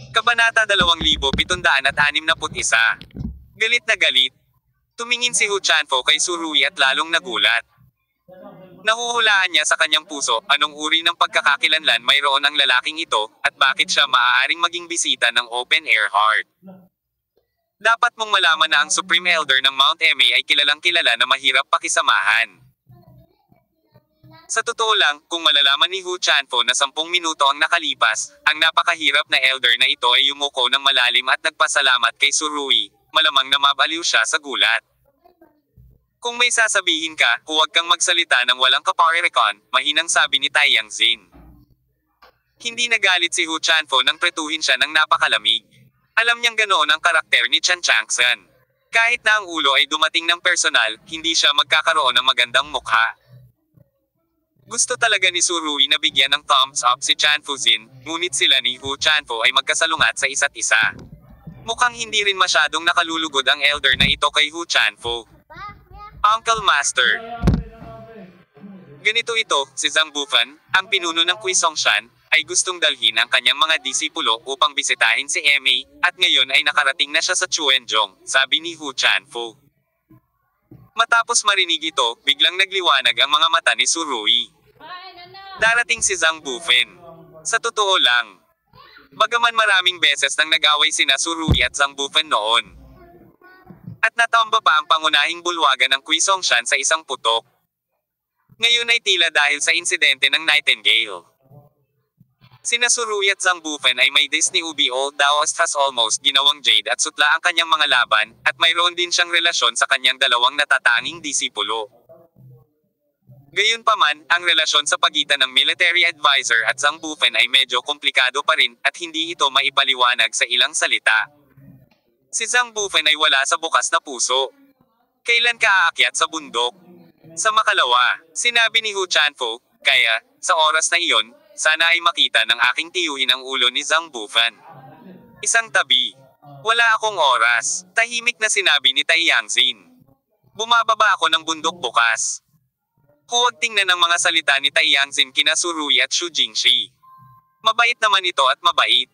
Kabanata 2761. Galit na galit. Tumingin si Hu Chanfo kay Surui at lalong nagulat. Nahuhulaan niya sa kanyang puso, anong uri ng pagkakakilanlan mayroon ang lalaking ito, at bakit siya maaaring maging bisita ng Open Air Heart. Dapat mong malaman na ang Supreme Elder ng Mount Eme ay kilalang kilala na mahirap pakisamahan. Sa totoo lang, kung malalaman ni Hu Chanfo na 10 minuto ang nakalipas, ang napakahirap na elder na ito ay yumuko ng malalim at nagpasalamat kay Surui, malamang na mabaliw siya sa gulat. Kung may sasabihin ka, huwag kang magsalita ng walang kaparerekon, mahinang sabi ni Taiyang Zin. Hindi nagalit si Hu Chanfo nang pretuhin siya ng napakalamig. Alam niyang ganoon ang karakter ni Chan Changsan. Kahit na ang ulo ay dumating ng personal, hindi siya magkakaroon ng magandang mukha. Gusto talaga ni Surui na bigyan ng thumbs up si Chanfo Zin, ngunit sila ni Hu Chanfo ay magkasalungat sa isa't isa. Mukhang hindi rin masyadong nakalulugod ang elder na ito kay Hu Chanfo. Uncle Master. Ganito ito, si Zhang Bufan, ang pinuno ng Quisong-shan, ay gustong dalhin ang kanyang mga disipulo upang bisitahin si Eme, at ngayon ay nakarating na siya sa Chuenzhong, sabi ni Hu Chanfo. Matapos marinig ito, biglang nagliwanag ang mga mata ni Surui. Darating si Zhang Bufan. Sa totoo lang, bagaman maraming beses nang nag-away sina Surui at Zhang Bufan noon, at natamba pa ang pangunahing bulwagan ng Quisong-shan sa isang putok. Ngayon ay tila dahil sa insidente ng Nightingale. Sina Surui at Zhang Bufan ay may Disney Ubi Old Daoist has almost ginawang Jade at sutla ang kanyang mga laban, at mayroon din siyang relasyon sa kanyang dalawang natatanging disipulo. Gayunpaman, ang relasyon sa pagitan ng military advisor at Zhang Bufan ay medyo komplikado pa rin, at hindi ito maipaliwanag sa ilang salita. Si Zhang Bufan ay wala sa bukas na puso. Kailan ka aakyat sa bundok? Sa makalawa, sinabi ni Hu Chanfo, kaya, sa oras na iyon, sana ay makita ng aking tiyuhin ang ulo ni Zhang Bufan. Isang tabi. Wala akong oras, tahimik na sinabi ni Taiyang Zin. Bumababa ako ng bundok bukas. Huwag tingnan ang mga salita ni Taiyang Zin kina Surui at Xu Jingshi. Mabait naman ito at mabait.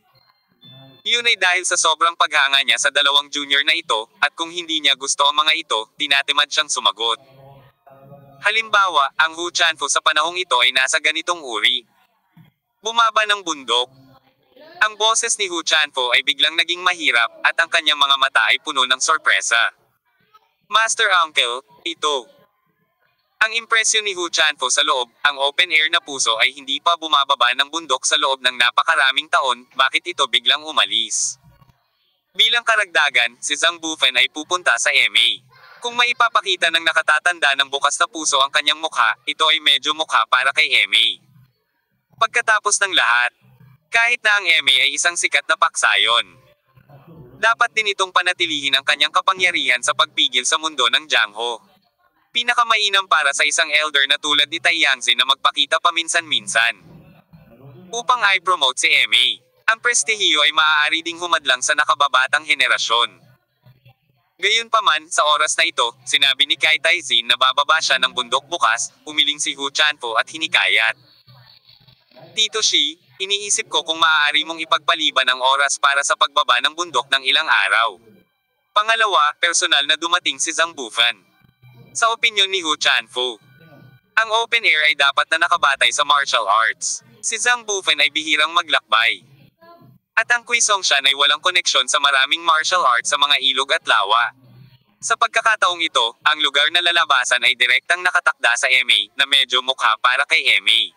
Yun ay dahil sa sobrang paghanga niya sa dalawang junior na ito, at kung hindi niya gusto ang mga ito, tinatamad siyang sumagot. Halimbawa, ang Hu Chanfo sa panahong ito ay nasa ganitong uri. Bumaba ng bundok. Ang boses ni Hu Chanfo ay biglang naging mahirap, at ang kanyang mga mata ay puno ng sorpresa. Master Uncle, ito. Ang impresyon ni Hu Chanfo sa loob, ang open air na puso ay hindi pa bumababa ng bundok sa loob ng napakaraming taon, bakit ito biglang umalis? Bilang karagdagan, si Zhang Bufan ay pupunta sa Eme. Kung maipapakita ng nakatatanda ng bukas na puso ang kanyang mukha, ito ay medyo mukha para kay Eme. Pagkatapos ng lahat, kahit na ang Eme ay isang sikat na paksayon, dapat din itong panatilihin ang kanyang kapangyarihan sa pagpigil sa mundo ng Jiangho. Pinakamainam para sa isang elder na tulad ni Taiyang Zin na magpakita paminsan-minsan. Upang i-promote si Eme, ang prestihiyo ay maaari ding humadlang sa nakababatang henerasyon. Gayunpaman, sa oras na ito, sinabi ni Kai Taizin na bababa siya ng bundok bukas, umiling si Hu Chanfo at hinikayat. Tito Shi, iniisip ko kung maaari mong ipagpaliban ang oras para sa pagbaba ng bundok ng ilang araw. Pangalawa, personal na dumating si Zhang Bufan. Sa opinyon ni Hu Chanfo, ang open air ay dapat na nakabatay sa martial arts. Si Zhang Bufan ay bihirang maglakbay. At ang Quisong-shan ay walang koneksyon sa maraming martial arts sa mga ilog at lawa. Sa pagkakataong ito, ang lugar na lalabasan ay direktang nakatakda sa Eme, na medyo mukha para kay Eme.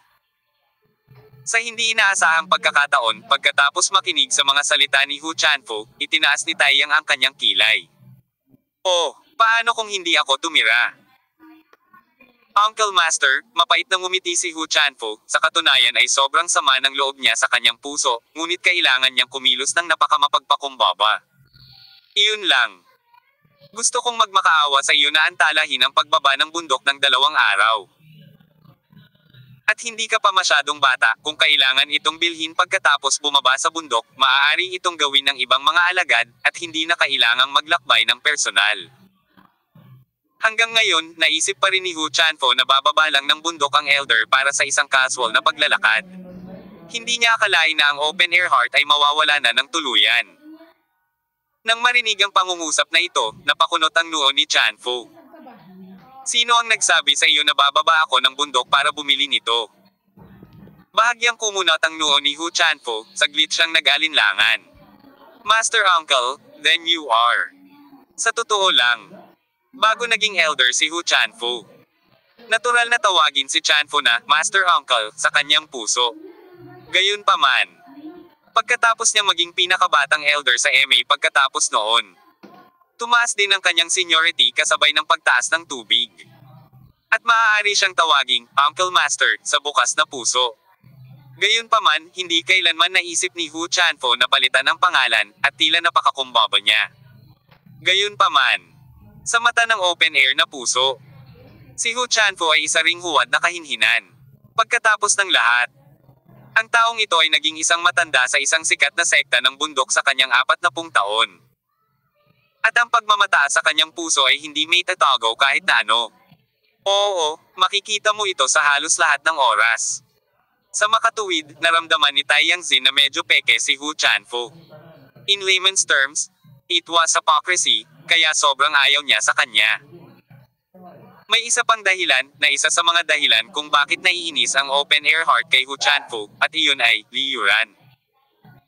Sa hindi inaasahang pagkakataon, pagkatapos makinig sa mga salita ni Hu Chanfo, itinaas ni Taiyang ang kanyang kilay. Oh, paano kung hindi ako tumira? Uncle Master, mapait na ngumiti si Hu Chanfo, sa katunayan ay sobrang sama ng loob niya sa kanyang puso, ngunit kailangan niyang kumilos ng napakamapagpakumbaba. Iyon lang. Gusto kong magmakaawa sa iyo na antalahin ang pagbaba ng bundok ng 2 araw. At hindi ka pa masyadong bata, kung kailangan itong bilhin pagkatapos bumaba sa bundok, maaari itong gawin ng ibang mga alagad, at hindi na kailangang maglakbay ng personal. Hanggang ngayon, naisip pa rin ni Hu Chanfo na bababa lang ng bundok ang elder para sa isang casual na paglalakad. Hindi niya akalain na ang open-air heart ay mawawala na ng tuluyan. Nang marinig ang pangungusap na ito, napakunot ang noo ni Chanfo. Sino ang nagsabi sa iyo na bababa ako ng bundok para bumili nito? Bahagyang kumunat ang noo ni Hu Chanfo, saglit siyang nag-alinlangan. Master Uncle, then you are. Sa totoo lang, bago naging elder si Hu Chanfo, natural na tawagin si Chanfo na Master Uncle sa kanyang puso. Gayunpaman, pagkatapos niya maging pinakabatang elder sa MA pagkatapos noon, tumaas din ang kanyang seniority kasabay ng pagtaas ng tubig. At maaari siyang tawaging Uncle Master sa bukas na puso. Gayunpaman, hindi kailanman naisip ni Hu Chanfo na palitan ang pangalan at tila napakakumbaba niya. Gayunpaman, sa mata ng open-air na puso, si Hu Chanfo ay isa ring huwad na kahinhinan. Pagkatapos ng lahat, ang taong ito ay naging isang matanda sa isang sikat na sekta ng bundok sa kanyang 40 taon. At ang pagmamataas sa kanyang puso ay hindi may tatago kahit na ano. Oo, makikita mo ito sa halos lahat ng oras. Sa makatuwid, naramdaman ni Tai Yangzin na medyo peke si Hu Chanfo. In layman's terms, it was hypocrisy, kaya sobrang ayaw niya sa kanya. May isa pang dahilan, na isa sa mga dahilan kung bakit naiinis ang open-air heart kay Hu Chanfo, at iyon ay, Li Yuran.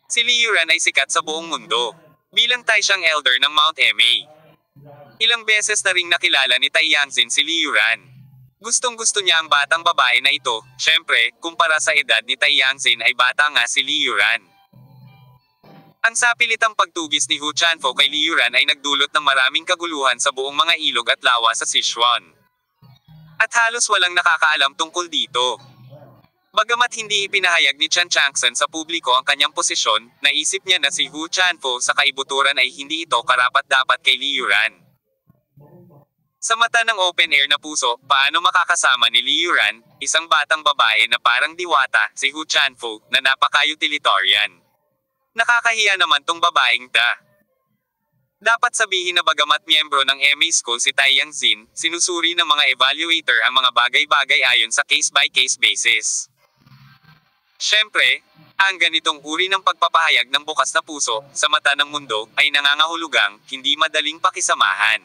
Si Li Yuran ay sikat sa buong mundo. Bilang siyang elder ng Mount Ma. Ilang beses na ring nakilala ni Tai Yangzin si Li Yuran. Gustong-gusto niya ang batang babae na ito, syempre, kumpara sa edad ni Tai Yangzin ay bata nga si Li Yuran. Ang sapilitang pagtugis ni Hu Chanfo kay Li Yuran ay nagdulot ng maraming kaguluhan sa buong mga ilog at lawa sa Sichuan. At halos walang nakakaalam tungkol dito. Bagamat hindi ipinahayag ni Chan Changsan sa publiko ang kanyang posisyon, naisip niya na si Hu Chanfo sa kaibuturan ay hindi ito karapat-dapat kay Li Yuran. Sa mata ng open-air na puso, paano makakasama ni Li Yuran, isang batang babae na parang diwata, si Hu Chanfo, na napaka-utilitarian? Nakakahiya naman tong babaeng ta. Dapat sabihin na bagamat miyembro ng MA School si Tai Yangzin, sinusuri ng mga evaluator ang mga bagay-bagay ayon sa case-by-case basis. Siyempre, ang ganitong uri ng pagpapahayag ng bukas na puso, sa mata ng mundo, ay nangangahulugang, hindi madaling pakisamahan.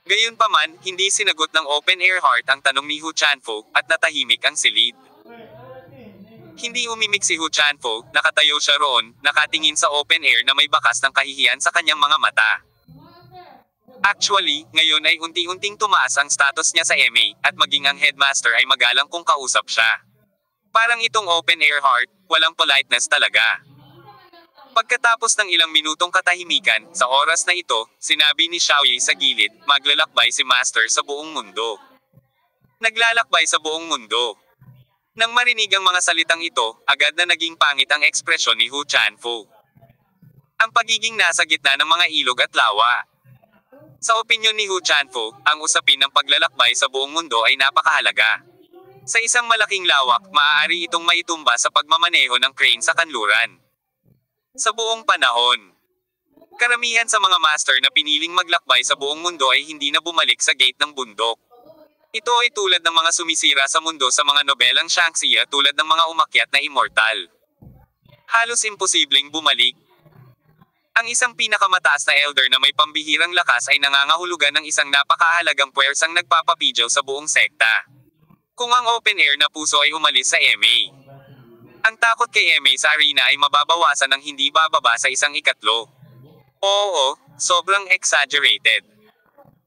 Gayunpaman, hindi sinagot ng open-air heart ang tanong ni Hu Chanfo, at natahimik ang silid. Hindi umimik si Hu Chanfo, nakatayo siya roon, nakatingin sa open air na may bakas ng kahihiyan sa kanyang mga mata. Actually, ngayon ay unti-unting tumaas ang status niya sa MA, at maging ang headmaster ay magalang kung kausap siya. Parang itong open air heart, walang politeness talaga. Pagkatapos ng ilang minutong katahimikan, sa oras na ito, sinabi ni Xiaoyi sa gilid, maglalakbay si Master sa buong mundo. Naglalakbay sa buong mundo. Nang marinig ang mga salitang ito, agad na naging pangit ang ekspresyon ni Hu Chanfo. Ang pagiging nasa gitna ng mga ilog at lawa. Sa opinyon ni Hu Chanfo, ang usapin ng paglalakbay sa buong mundo ay napakahalaga. Sa isang malaking lawak, maaari itong maitumba sa pagmamaneho ng crane sa kanluran. Sa buong panahon, karamihan sa mga master na piniling maglakbay sa buong mundo ay hindi na bumalik sa gate ng bundok. Ito ay tulad ng mga sumisira sa mundo sa mga nobelang Shangxia tulad ng mga umakyat na immortal. Halos imposibleng bumalik. Ang isang pinakamataas na elder na may pambihirang lakas ay nangangahulugan ng isang napakahalagang puwersang nagpapapidyo sa buong sekta. Kung ang open air na puso ay umalis sa MA, ang takot kay MA sa arena ay mababawasan ng hindi bababa sa isang ikatlo. Oo, sobrang exaggerated.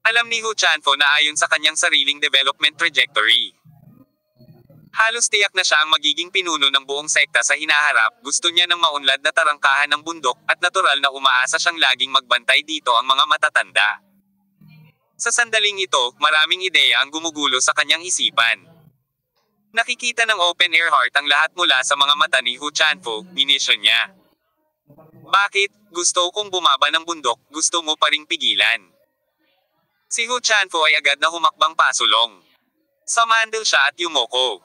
Alam ni Hu Chanfo na ayon sa kanyang sariling development trajectory, halos tiyak na siya ang magiging pinuno ng buong sekta sa hinaharap. Gusto niya ng maunlad na tarangkahan ng bundok, at natural na umaasa siyang laging magbantay dito ang mga matatanda. Sa sandaling ito, maraming ideya ang gumugulo sa kanyang isipan. Nakikita ng open air heart ang lahat mula sa mga mata ni Hu Chanfo, minisyon niya. Bakit? Gusto kong bumaba ng bundok, gusto mo pa ring pigilan? Si Hu Chanfo ay agad na humakbang pasulong. Sumandal siya at yumoko.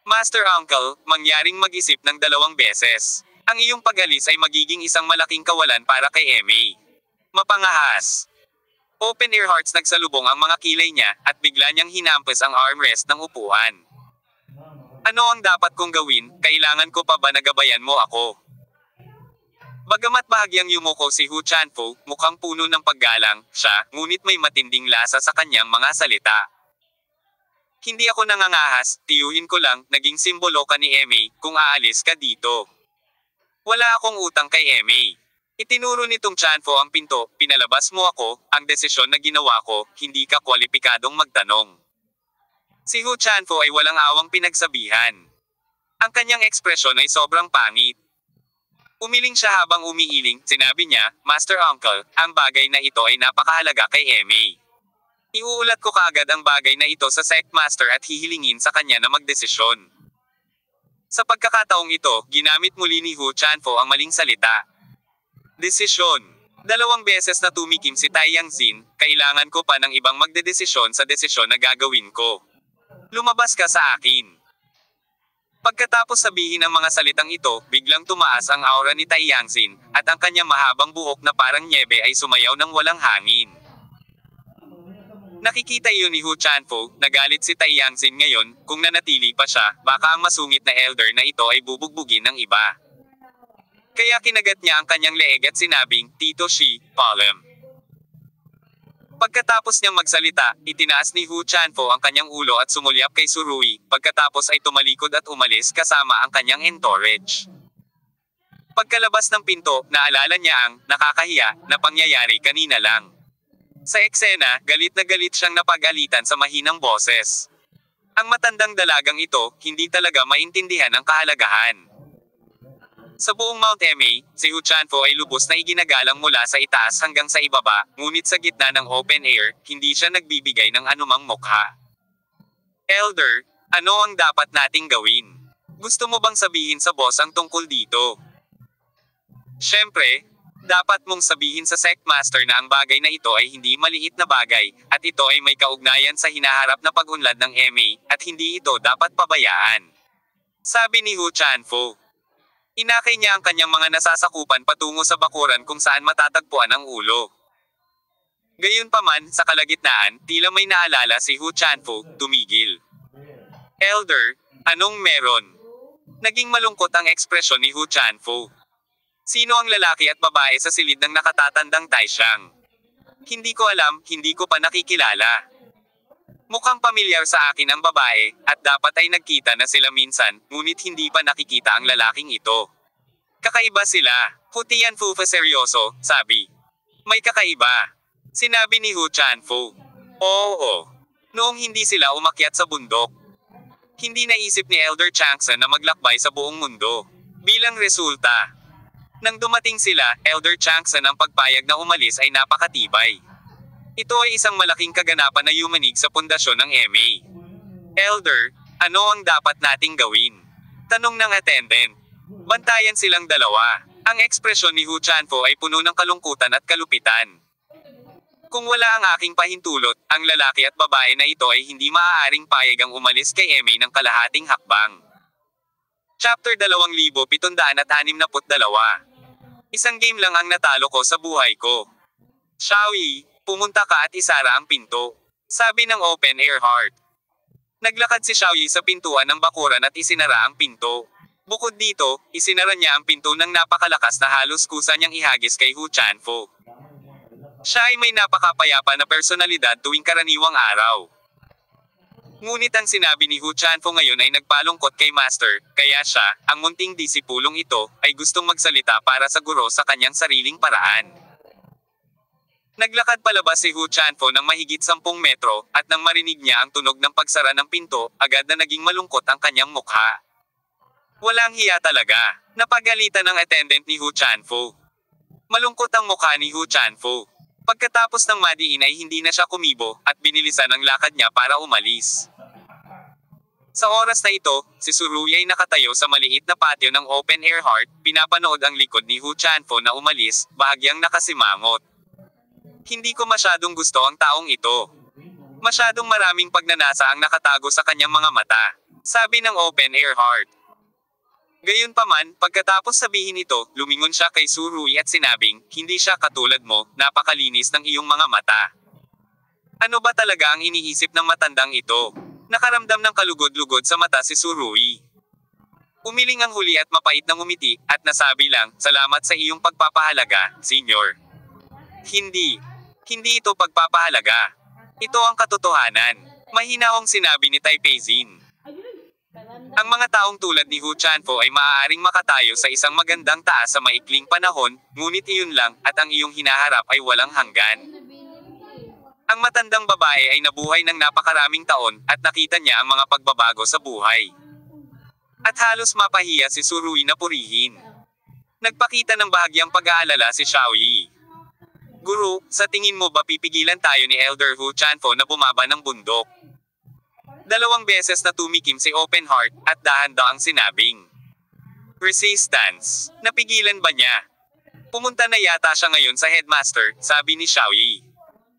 Master Uncle, mangyaring mag-isip ng 2 beses. Ang iyong pag-alis ay magiging isang malaking kawalan para kay Emmy. Mapangahas. Open air hearts nagsalubong ang mga kilay niya, at bigla niyang hinampas ang armrest ng upuan. Ano ang dapat kong gawin? Kailangan ko pa ba na gabayan mo ako? Bagamat bahagyang yumuko si Hu Chanfo, mukhang puno ng paggalang siya, ngunit may matinding lasa sa kanyang mga salita. Hindi ako nangangahas, tiyuhin ko lang, naging simbolo ka ni Emei, kung aalis ka dito. Wala akong utang kay Emei. Itinuro nitong Chanfo ang pinto, pinalabas mo ako, ang desisyon na ginawa ko, hindi ka kwalipikadong magtanong. Si Hu Chanfo ay walang awang pinagsabihan. Ang kanyang ekspresyon ay sobrang pangit. Umiling siya habang umiiling, sinabi niya, Master Uncle, ang bagay na ito ay napakahalaga kay Emei. Iuulat ko kaagad ang bagay na ito sa Sect Master at hihilingin sa kanya na magdesisyon. Sa pagkakataong ito, ginamit muli ni Hu Chanfo ang maling salita. Desisyon. 2 beses na tumikim si Tai Yangzin, kailangan ko pa ng ibang magdedesisyon sa desisyon na gagawin ko. Lumabas ka sa akin. Pagkatapos sabihin ang mga salitang ito, biglang tumaas ang aura ni Tai Yangzin, at ang kanyang mahabang buhok na parang nyebe ay sumayaw ng walang hangin. Nakikita iyon ni Hu Chanfo, nagalit si Tai Yangzin ngayon, kung nanatili pa siya, baka ang masungit na elder na ito ay bubugbugin ng iba. Kaya kinagat niya ang kanyang leeg at sinabing, Tito Shi, Palem. Pagkatapos niyang magsalita, itinaas ni Hu Chanfo ang kanyang ulo at sumulyap kay Surui, pagkatapos ay tumalikod at umalis kasama ang kanyang entourage. Pagkalabas ng pinto, naalala niya ang nakakahiya na pangyayari kanina lang. Sa eksena, galit na galit siyang napag-alitan sa mahinang boses. Ang matandang dalagang ito, hindi talaga maintindihan ang kahalagahan. Sa buong Mount Emei, si Hu Chanfo ay lubos na iginagalang mula sa itaas hanggang sa ibaba, ngunit sa gitna ng open air, hindi siya nagbibigay ng anumang mukha. Elder, ano ang dapat nating gawin? Gusto mo bang sabihin sa boss ang tungkol dito? Siyempre, dapat mong sabihin sa Sect Master na ang bagay na ito ay hindi maliit na bagay, at ito ay may kaugnayan sa hinaharap na pag-unlad ng Emei, at hindi ito dapat pabayaan. Sabi ni Hu Chanfo. Inakay niya ang kanyang mga nasasakupan patungo sa bakuran kung saan matatagpuan ang ulo. Gayunpaman, sa kalagitnaan, tila may naalala si Hu Chanfo, tumigil. Elder, anong meron? Naging malungkot ang ekspresyon ni Hu Chanfo. Sino ang lalaki at babae sa silid ng nakatatandang Taishan? Hindi ko alam, hindi ko pa nakikilala. Mukhang pamilyar sa akin ang babae, at dapat ay nagkita na sila minsan, ngunit hindi pa nakikita ang lalaking ito. Kakaiba sila. Hutian Fu fa seryoso, sabi. May kakaiba. Sinabi ni Hu Chanfo. Oo. Noong hindi sila umakyat sa bundok. Hindi naisip ni Elder Changsan na maglakbay sa buong mundo. Bilang resulta, nang dumating sila, Elder Changsan ang pagpayag na umalis ay napakatibay. Ito ay isang malaking kaganapan na yumanig sa pundasyon ng Emei. Elder, ano ang dapat nating gawin? Tanong ng attendant. Bantayan silang dalawa. Ang ekspresyon ni Hu Chanfo ay puno ng kalungkutan at kalupitan. Kung wala ang aking pahintulot, ang lalaki at babae na ito ay hindi maaaring payagang umalis kay Emei ng kalahating hakbang. Chapter 2762. Isang game lang ang natalo ko sa buhay ko. Xiaoyi, pumunta ka at isara ang pinto. Sabi ng open air heart. Naglakad si Xiaoyi sa pintuan ng bakuran at isinara ang pinto. Bukod dito, isinara niya ang pinto ng napakalakas na halos kusa niyang ihagis kay Hu Chanfo. Siya ay may napakapayapa na personalidad tuwing karaniwang araw. Ngunit ang sinabi ni Hu Chanfo ngayon ay nagpalungkot kay Master, kaya siya, ang munting disipulong ito, ay gustong magsalita para sa guro sa kanyang sariling paraan. Naglakad palabas si Hu Chanfo ng mahigit 10 metro, at nang marinig niya ang tunog ng pagsara ng pinto, agad na naging malungkot ang kanyang mukha. Walang hiya talaga. Napagalitan ng attendant ni Hu Chanfo. Malungkot ang mukha ni Hu Chanfo. Pagkatapos ng madiin ay hindi na siya kumibo, at binilisan ang lakad niya para umalis. Sa oras na ito, si Surui ay nakatayo sa maliit na patio ng open air heart, pinapanood ang likod ni Hu Chanfo na umalis, bahagyang nakasimangot. Hindi ko masyadong gusto ang taong ito. Masyadong maraming pagnanasa ang nakatago sa kanyang mga mata, sabi ng open air heart. Gayunpaman, pagkatapos sabihin ito, lumingon siya kay Surui at sinabing, hindi siya katulad mo, napakalinis ng iyong mga mata. Ano ba talaga ang iniisip ng matandang ito? Nakaramdam ng kalugod-lugod sa mata si Surui. Umiling ang huli at mapait na ngumiti, at nasabi lang, "Salamat sa iyong pagpapahalaga, senyor." Hindi. Hindi ito pagpapahalaga. Ito ang katotohanan. Mahinahong sinabi ni Taipei-Zin. Ang mga taong tulad ni Hu Chanfo ay maaaring makatayo sa isang magandang taas sa maikling panahon, ngunit iyon lang, at ang iyong hinaharap ay walang hanggan. Ang matandang babae ay nabuhay ng napakaraming taon, at nakita niya ang mga pagbabago sa buhay. At halos mapahiya si Surui na purihin. Nagpakita ng bahagyang pag-aalala si Xiaoyi. "Guru, sa tingin mo ba pipigilan tayo ni Elder Hu Chanfo na bumaba ng bundok?" 2 beses na tumikim si Open Heart, at dahan-dahang sinabing, "Resistance." Napigilan ba niya? Pumunta na yata siya ngayon sa headmaster, sabi ni Xiaoyi.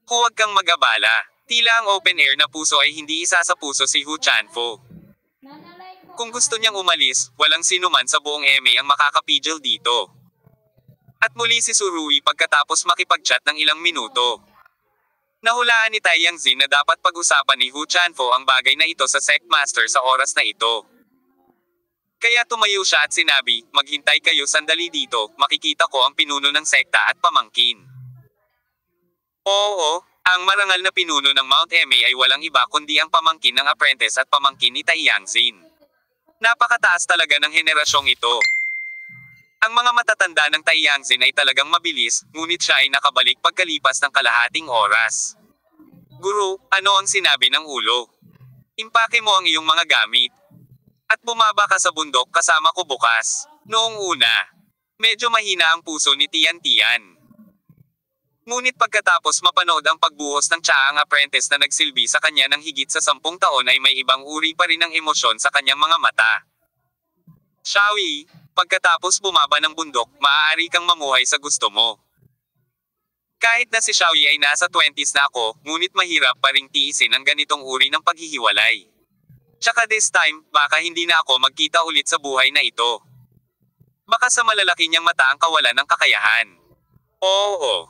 "Huwag kang mag-abala. Tila ang open air na puso ay hindi isa sa puso si Hu Chanfo. Kung gusto niyang umalis, walang sinuman sa buong MA ang makakapigil dito." At muli si Surui pagkatapos makipag-chat ng ilang minuto. Nahulaan ni Tai Yangzin na dapat pag-usapan ni Hu Chanfo ang bagay na ito sa Sect Master sa oras na ito. Kaya tumayo siya at sinabi, "Maghintay kayo sandali dito, makikita ko ang pinuno ng sekta at pamangkin." Oo, ang marangal na pinuno ng Mount MA ay walang iba kundi ang pamangkin ng apprentice at pamangkin ni Tai Yangzin. Napakataas talaga ng henerasyong ito. Ang mga matatanda ng Tai Yangzin ay talagang mabilis, ngunit siya ay nakabalik pagkalipas ng kalahating oras. "Guru, ano ang sinabi ng ulo? Impake mo ang iyong mga gamit. At bumaba ka sa bundok kasama ko bukas." Noong una, medyo mahina ang puso ni Tian Tian. Ngunit pagkatapos mapanood ang pagbuhos ng tsaang apprentice na nagsilbi sa kanya ng higit sa 10 taon ay may ibang uri pa rin ng emosyon sa kanyang mga mata. "Xiaoyi, pagkatapos bumaba ng bundok, maaari kang mamuhay sa gusto mo. Kahit na si Xiaoyi ay nasa 20s na ako, ngunit mahirap pa ring tiisin ang ganitong uri ng paghihiwalay. Tsaka this time, baka hindi na ako magkita ulit sa buhay na ito." Baka sa malalaki niyang mata ang kawalan ng kakayahan. Oo.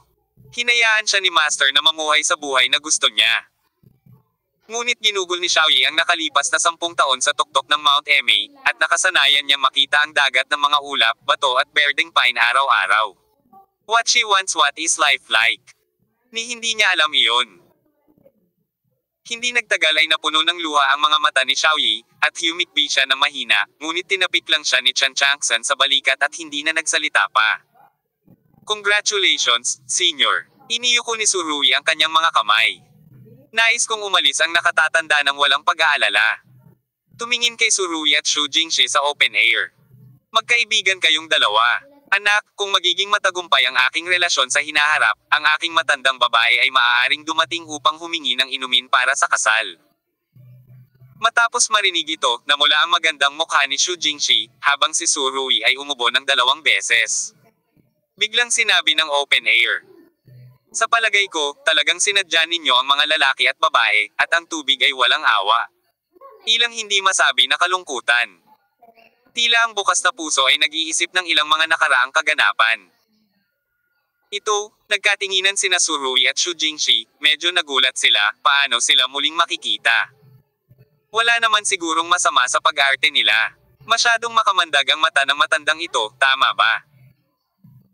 Hinayaan siya ni Master na mamuhay sa buhay na gusto niya. Ngunit ginugol ni Xiaoyi ang nakalipas na 10 taon sa tuktok ng Mount MA, at nakasanayan niyang makita ang dagat ng mga ulap, bato at berdeng pine araw-araw. What she wants, what is life like? Ni hindi niya alam iyon. Hindi nagtagal ay napuno ng luha ang mga mata ni Xiaoyi, at humikbi siya ng mahina, ngunit tinapik lang siya ni Chan Changsan sa balikat at hindi na nagsalita pa. "Congratulations, senior." Iniyuko ni Surui ang kanyang mga kamay. Nais kong umalis ang nakatatanda ng walang pag-aalala. Tumingin kay Surui at Shu Jingshi sa open air. "Magkaibigan kayong dalawa. Anak, kung magiging matagumpay ang aking relasyon sa hinaharap, ang aking matandang babae ay maaaring dumating upang humingi ng inumin para sa kasal." Matapos marinig ito, namula ang magandang mukha ni Shu Jingshi, habang si Surui ay umubo ng 2 beses. Biglang sinabi ng open air, "Sa palagay ko, talagang sinadya ninyo ang mga lalaki at babae, at ang tubig ay walang awa. Ilang hindi masabi na kalungkutan. Tila ang bukas na puso ay nag-iisip ng ilang mga nakaraang kaganapan." Ito, nagkatinginan sina Surui at Shu Jingshi, medyo nagulat sila, paano sila muling makikita. Wala naman sigurong masama sa pag-arte nila. Masyadong makamandag ang mata ng matandang ito, tama ba?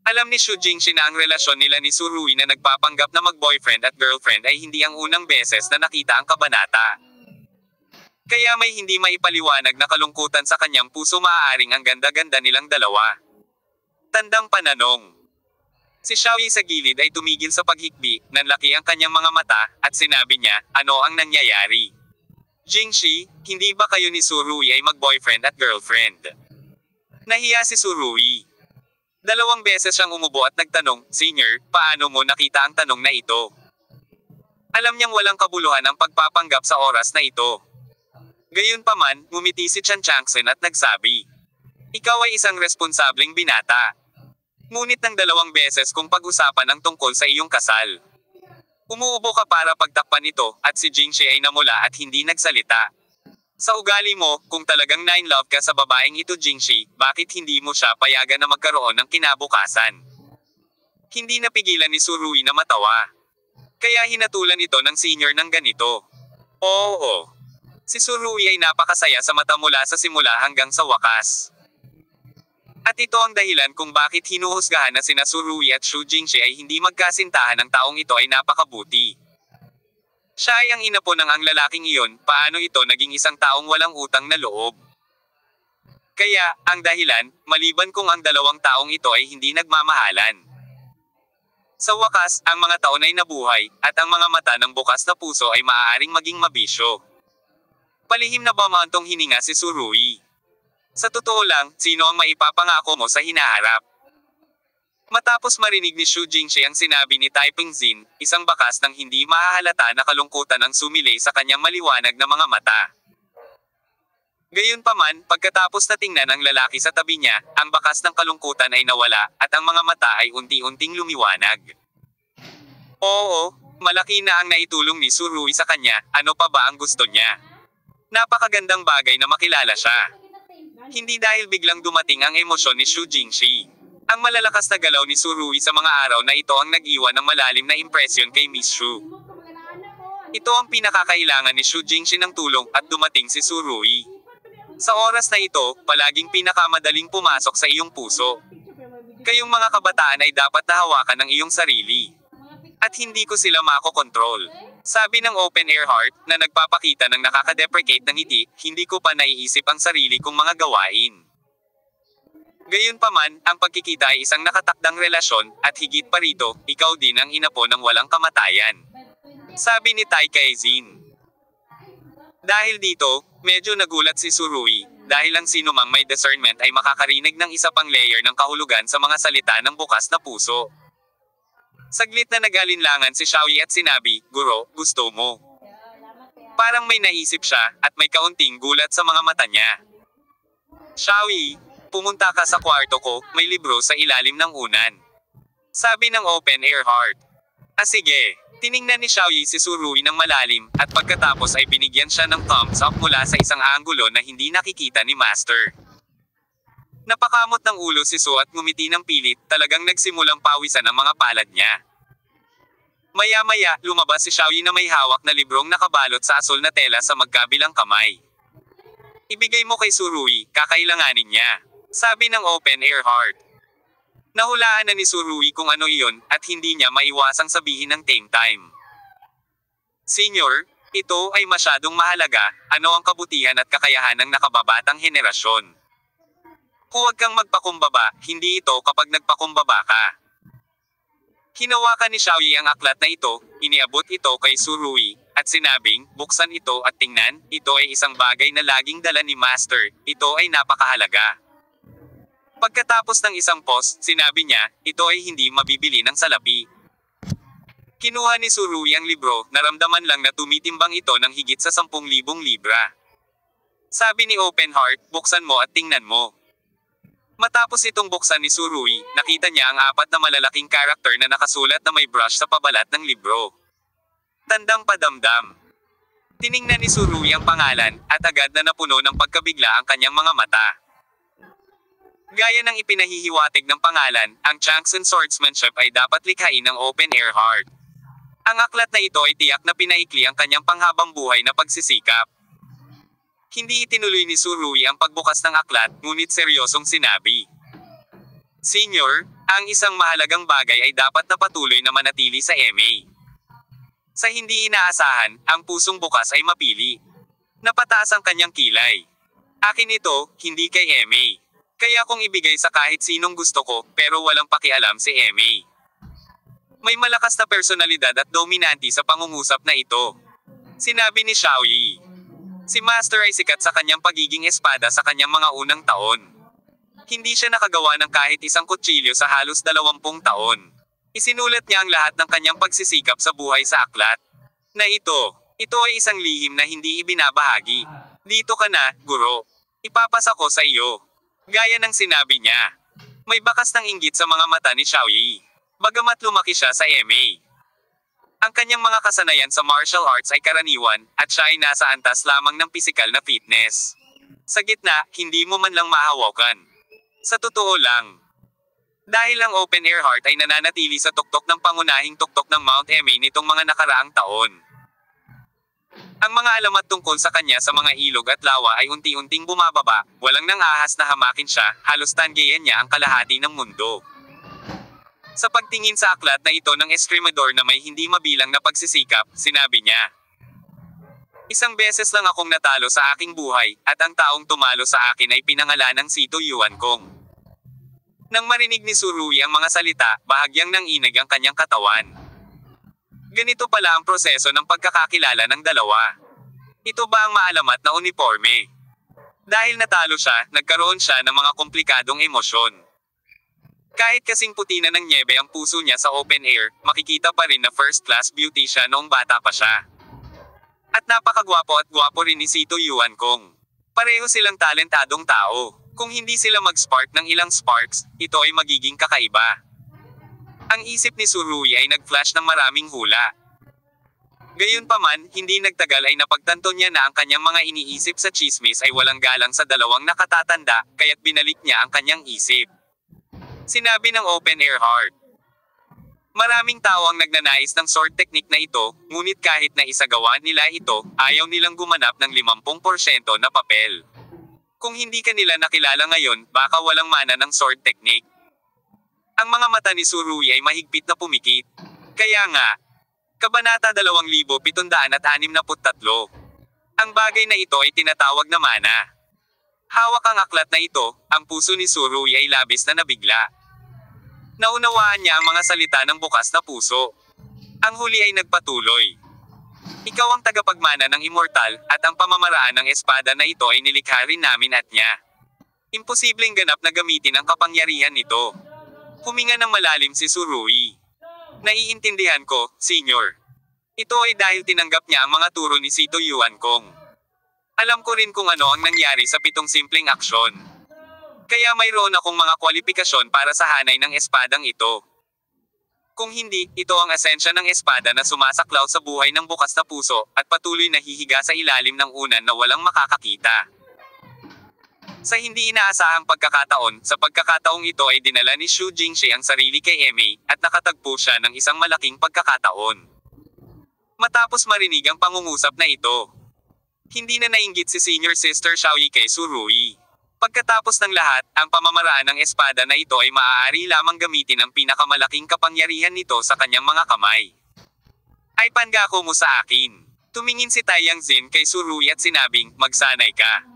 Alam ni Shu Jingshi na ang relasyon nila ni Surui na nagpapanggap na mag-boyfriend at girlfriend ay hindi ang unang beses na nakita ang kabanata. Kaya may hindi maipaliwanag na kalungkutan sa kanyang puso, maaaring ang ganda-ganda nilang dalawa. Tandang pananong. Si Xiaoyi sa gilid ay tumigil sa paghikbi, nanlaki ang kanyang mga mata, at sinabi niya, "Ano ang nangyayari? Jingshi, hindi ba kayo ni Surui ay mag-boyfriend at girlfriend?" Nahiya si Surui. 2 beses siyang umubo at nagtanong, "Senior, paano mo nakita ang tanong na ito?" Alam niyang walang kabuluhan ang pagpapanggap sa oras na ito. Gayunpaman, ngumiti si Chan Changsen at nagsabi, "Ikaw ay isang responsableng binata. Ngunit ng 2 beses kung pag-usapan ang tungkol sa iyong kasal. Umuubo ka para pagtakpan ito, at si Jingshi ay namula at hindi nagsalita. Sa ugali mo, kung talagang na-in-love ka sa babaeng ito Jingshi, bakit hindi mo siya payagan na magkaroon ng kinabukasan?" Hindi napigilan ni Surui na matawa. Kaya hinatulan ito ng senior ng ganito. Oo. Si Surui ay napakasaya sa mata mula sa simula hanggang sa wakas. At ito ang dahilan kung bakit hinuhusgahan na sina Surui at Shu Jingshi ay hindi magkasintahan ng taong ito ay napakabuti. Siya ay ang ina po ng ang lalaking iyon, paano ito naging isang taong walang utang na loob. Kaya, ang dahilan, maliban kung ang dalawang taong ito ay hindi nagmamahalan. Sa wakas, ang mga taon ay nabuhay, at ang mga mata ng bukas na puso ay maaaring maging mabisyo. Palihim na bumantong hininga si Surui. Sa totoo lang, sino ang maipapangako mo sa hinaharap? Matapos marinig ni Shu Jingshi ang sinabi ni Taiping Zin, isang bakas ng hindi mahahalata na kalungkutan ang sumilay sa kanyang maliwanag na mga mata. Gayunpaman, pagkatapos na tingnan ang lalaki sa tabi niya, ang bakas ng kalungkutan ay nawala, at ang mga mata ay unti-unting lumiwanag. Oo, malaki na ang naitulong ni Surui sa kanya, ano pa ba ang gusto niya? Napakagandang bagay na makilala siya. Hindi dahil biglang dumating ang emosyon ni Shu Jingshi. Ang malalakas na galaw ni Surui sa mga araw na ito ang nag-iwan ng malalim na impresyon kay Miss Shu. Ito ang pinakakailangan ni Shu Jingshi ng tulong at dumating si Surui. Sa oras na ito, palaging pinakamadaling pumasok sa iyong puso. Kayong mga kabataan ay dapat nahawakan ng iyong sarili. At hindi ko sila makokontrol. Sabi ng open air heart, na nagpapakita ng nakaka-deprecate ng ngiti, hindi ko pa naiisip ang sarili kong mga gawain. Gayunpaman, ang pagkikita ay isang nakatakdang relasyon, at higit pa rito, ikaw din ang inapo ng walang kamatayan. Sabi ni Tai Kaizin. Dahil dito, medyo nagulat si Surui, dahil ang sinumang may discernment ay makakarinig ng isa pang layer ng kahulugan sa mga salita ng bukas na puso. Saglit na nag-alinlangan si Xiaoyi at sinabi, Guro, gusto mo. Parang may naisip siya, at may kaunting gulat sa mga mata niya. Xiaoyi, pumunta ka sa kwarto ko, may libro sa ilalim ng unan. Sabi ng open air heart. Sige. Tiningnan ni Xiaoyi si Surui ng malalim, at pagkatapos ay binigyan siya ng thumbs up mula sa isang anggulo na hindi nakikita ni Master. Napakamot ng ulo si Su at ngumiti ng pilit, talagang nagsimulang pawisan ang mga palad niya. Maya-maya, lumabas si Xiaoyi na may hawak na librong nakabalot sa asul na tela sa magkabilang kamay. Ibigay mo kay Surui, kakailanganin niya. Sabi ng open air heart. Nahulaan na ni Surui kung ano iyon, at hindi niya maiwasang sabihin ng same time. Senior, ito ay masyadong mahalaga, ano ang kabutihan at kakayahan ng nakababatang henerasyon. Huwag kang magpakumbaba, hindi ito kapag nagpakumbaba ka. Hinawakan ni Xiaoyi ang aklat na ito, iniabot ito kay Surui, at sinabing, buksan ito at tingnan, ito ay isang bagay na laging dala ni Master, ito ay napakahalaga. Pagkatapos ng isang post, sinabi niya, ito ay hindi mabibili ng salapi. Kinuha ni Surui ang libro, naramdaman lang na tumitimbang ito ng higit sa 10,000 libra. Sabi ni Open Heart, buksan mo at tingnan mo. Matapos itong buksan ni Surui, nakita niya ang 4 na malalaking karakter na nakasulat na may brush sa pabalat ng libro. Tandang padamdam. Tiningnan ni Surui ang pangalan, at agad na napuno ng pagkabigla ang kanyang mga mata. Gaya ng ipinahihiwatig ng pangalan, ang Changsun Swordsmanship ay dapat likhain ng open air heart. Ang aklat na ito ay tiyak na pinaikli ang kanyang panghabang buhay na pagsisikap. Hindi itinuloy ni Surui ang pagbukas ng aklat, ngunit seryosong sinabi. Senior, ang isang mahalagang bagay ay dapat na patuloy na manatili sa MA. Sa hindi inaasahan, ang pusong bukas ay mapili. Napataas ang kanyang kilay. Akin ito, hindi kay MA. Kaya kung ibigay sa kahit sinong gusto ko, pero walang pakialam si MA. May malakas na personalidad at dominanti sa pangungusap na ito. Sinabi ni Xiaoyi. Si Master ay sikat sa kanyang pagiging espada sa kanyang mga unang taon. Hindi siya nakagawa ng kahit isang kutsilyo sa halos 20 taon. Isinulat niya ang lahat ng kanyang pagsisikap sa buhay sa aklat. Na ito ay isang lihim na hindi ibinabahagi. Dito ka na, Guro. Ipapasa ko sa iyo. Gaya ng sinabi niya. May bakas ng inggit sa mga mata ni Xiaoyi. Bagamat lumaki siya sa MA. Ang kanyang mga kasanayan sa martial arts ay karaniwan, at siya ay nasa antas lamang ng pisikal na fitness. Sa gitna, hindi mo man lang mahawakan. Sa totoo lang. Dahil ang open-air heart ay nananatili sa tuktok ng pangunahing tuktok ng Mount Emi nitong mga nakaraang taon. Ang mga alamat tungkol sa kanya sa mga ilog at lawa ay unti-unting bumababa, walang nang ahas na hamakin siya, halos tanggihan niya ang kalahati ng mundo. Sa pagtingin sa aklat na ito ng eskrimador na may hindi mabilang na pagsisikap, sinabi niya, "Isang beses lang akong natalo sa aking buhay, at ang taong tumalo sa akin ay pinangalanang Sito Yuankong." Nang marinig ni Surui ang mga salita, bahagyang nanginig ang kanyang katawan. Ganito pala ang proseso ng pagkakakilala ng dalawa. Ito ba ang maalamat na uniforme? Dahil natalo siya, nagkaroon siya ng mga komplikadong emosyon. Kahit kasing puti na ng nyebe ang puso niya sa open air, makikita pa rin na first class beauty siya noong bata pa siya. At napakagwapo at gwapo rin ni Sito Yuankong. Pareho silang talentadong tao. Kung hindi sila mag-spark ng ilang sparks, ito ay magiging kakaiba. Ang isip ni Surui ay nag-flash ng maraming hula. Gayunpaman, hindi nagtagal ay napagtanto niya na ang kanyang mga iniisip sa chismis ay walang galang sa dalawang nakatatanda, kaya't binalik niya ang kanyang isip. Sinabi ng open-air heart, "Maraming tao ang nagnanais ng sword technique na ito, ngunit kahit na isagawa nila ito, ayaw nilang gumanap ng 50% na papel. Kung hindi ka nila nakilala ngayon, baka walang mana ng sword technique." Ang mga mata ni Surui ay mahigpit na pumikit. Kaya nga, Kabanata 2763. Ang bagay na ito ay tinatawag na mana. Hawak ang aklat na ito, ang puso ni Surui ay labis na nabigla. Naunawaan niya ang mga salita ng bukas na puso. Ang huli ay nagpatuloy, "Ikaw ang tagapagmana ng immortal, at ang pamamaraan ng espada na ito ay nilikha rin namin at niya. Imposibleng ganap na gamitin ang kapangyarihan nito." Huminga ng malalim si Surui. "Naiintindihan ko, Senyor. Ito ay dahil tinanggap niya ang mga turo ni Sito Yuankong. Alam ko rin kung ano ang nangyari sa 7 simpleng aksyon. Kaya mayroon akong mga kwalifikasyon para sa hanay ng espadang ito. Kung hindi, ito ang asensya ng espada na sumasaklaw sa buhay ng bukas na puso, at patuloy na hihiga sa ilalim ng unan na walang makakakita." Sa hindi inaasahang pagkakataon, sa pagkakataong ito ay dinala ni Shu Jingshi ang sarili kay Emi, at nakatagpo siya ng isang malaking pagkakataon. Matapos marinig ang pangungusap na ito, hindi na nainggit si Senior Sister Xiaoyi kay Surui. Pagkatapos ng lahat, ang pamamaraan ng espada na ito ay maaari lamang gamitin ang pinakamalaking kapangyarihan nito sa kanyang mga kamay. "Ay pangako mo sa akin." Tumingin si Taiyang Zin kay Surui at sinabing, "Magsanay ka."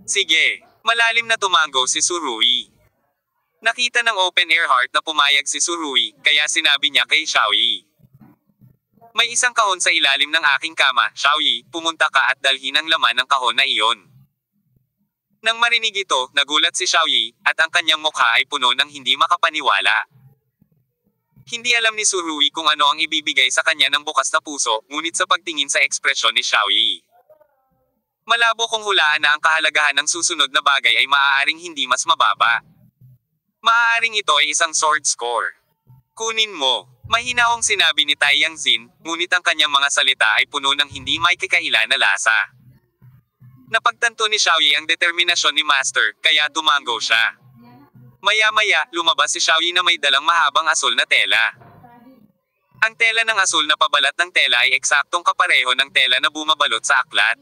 "Sige." Malalim na tumango si Surui. Nakita ng open-air heart na pumayag si Surui, kaya sinabi niya kay Xiaoyi, "May isang kahon sa ilalim ng aking kama, Xiaoyi, pumunta ka at dalhin ang laman ng kahon na iyon." Nang marinig ito, nagulat si Xiaoyi, at ang kanyang mukha ay puno ng hindi makapaniwala. Hindi alam ni Surui kung ano ang ibibigay sa kanya ng bukas na puso, ngunit sa pagtingin sa ekspresyon ni Xiaoyi, malabo kong hulaan na ang kahalagahan ng susunod na bagay ay maaaring hindi mas mababa. Maaaring ito ay isang sword score. "Kunin mo." Mahinaong sinabi ni Taiyang Zin, ngunit ang kanyang mga salita ay puno ng hindi may kakaila na lasa. Napagtanto ni Xiaoyi ang determinasyon ni Master, kaya tumango siya. Maya-maya, lumabas si Xiaoyi na may dalang mahabang asul na tela. Ang tela ng asul na pabalat ng tela ay eksaktong kapareho ng tela na bumabalot sa aklat.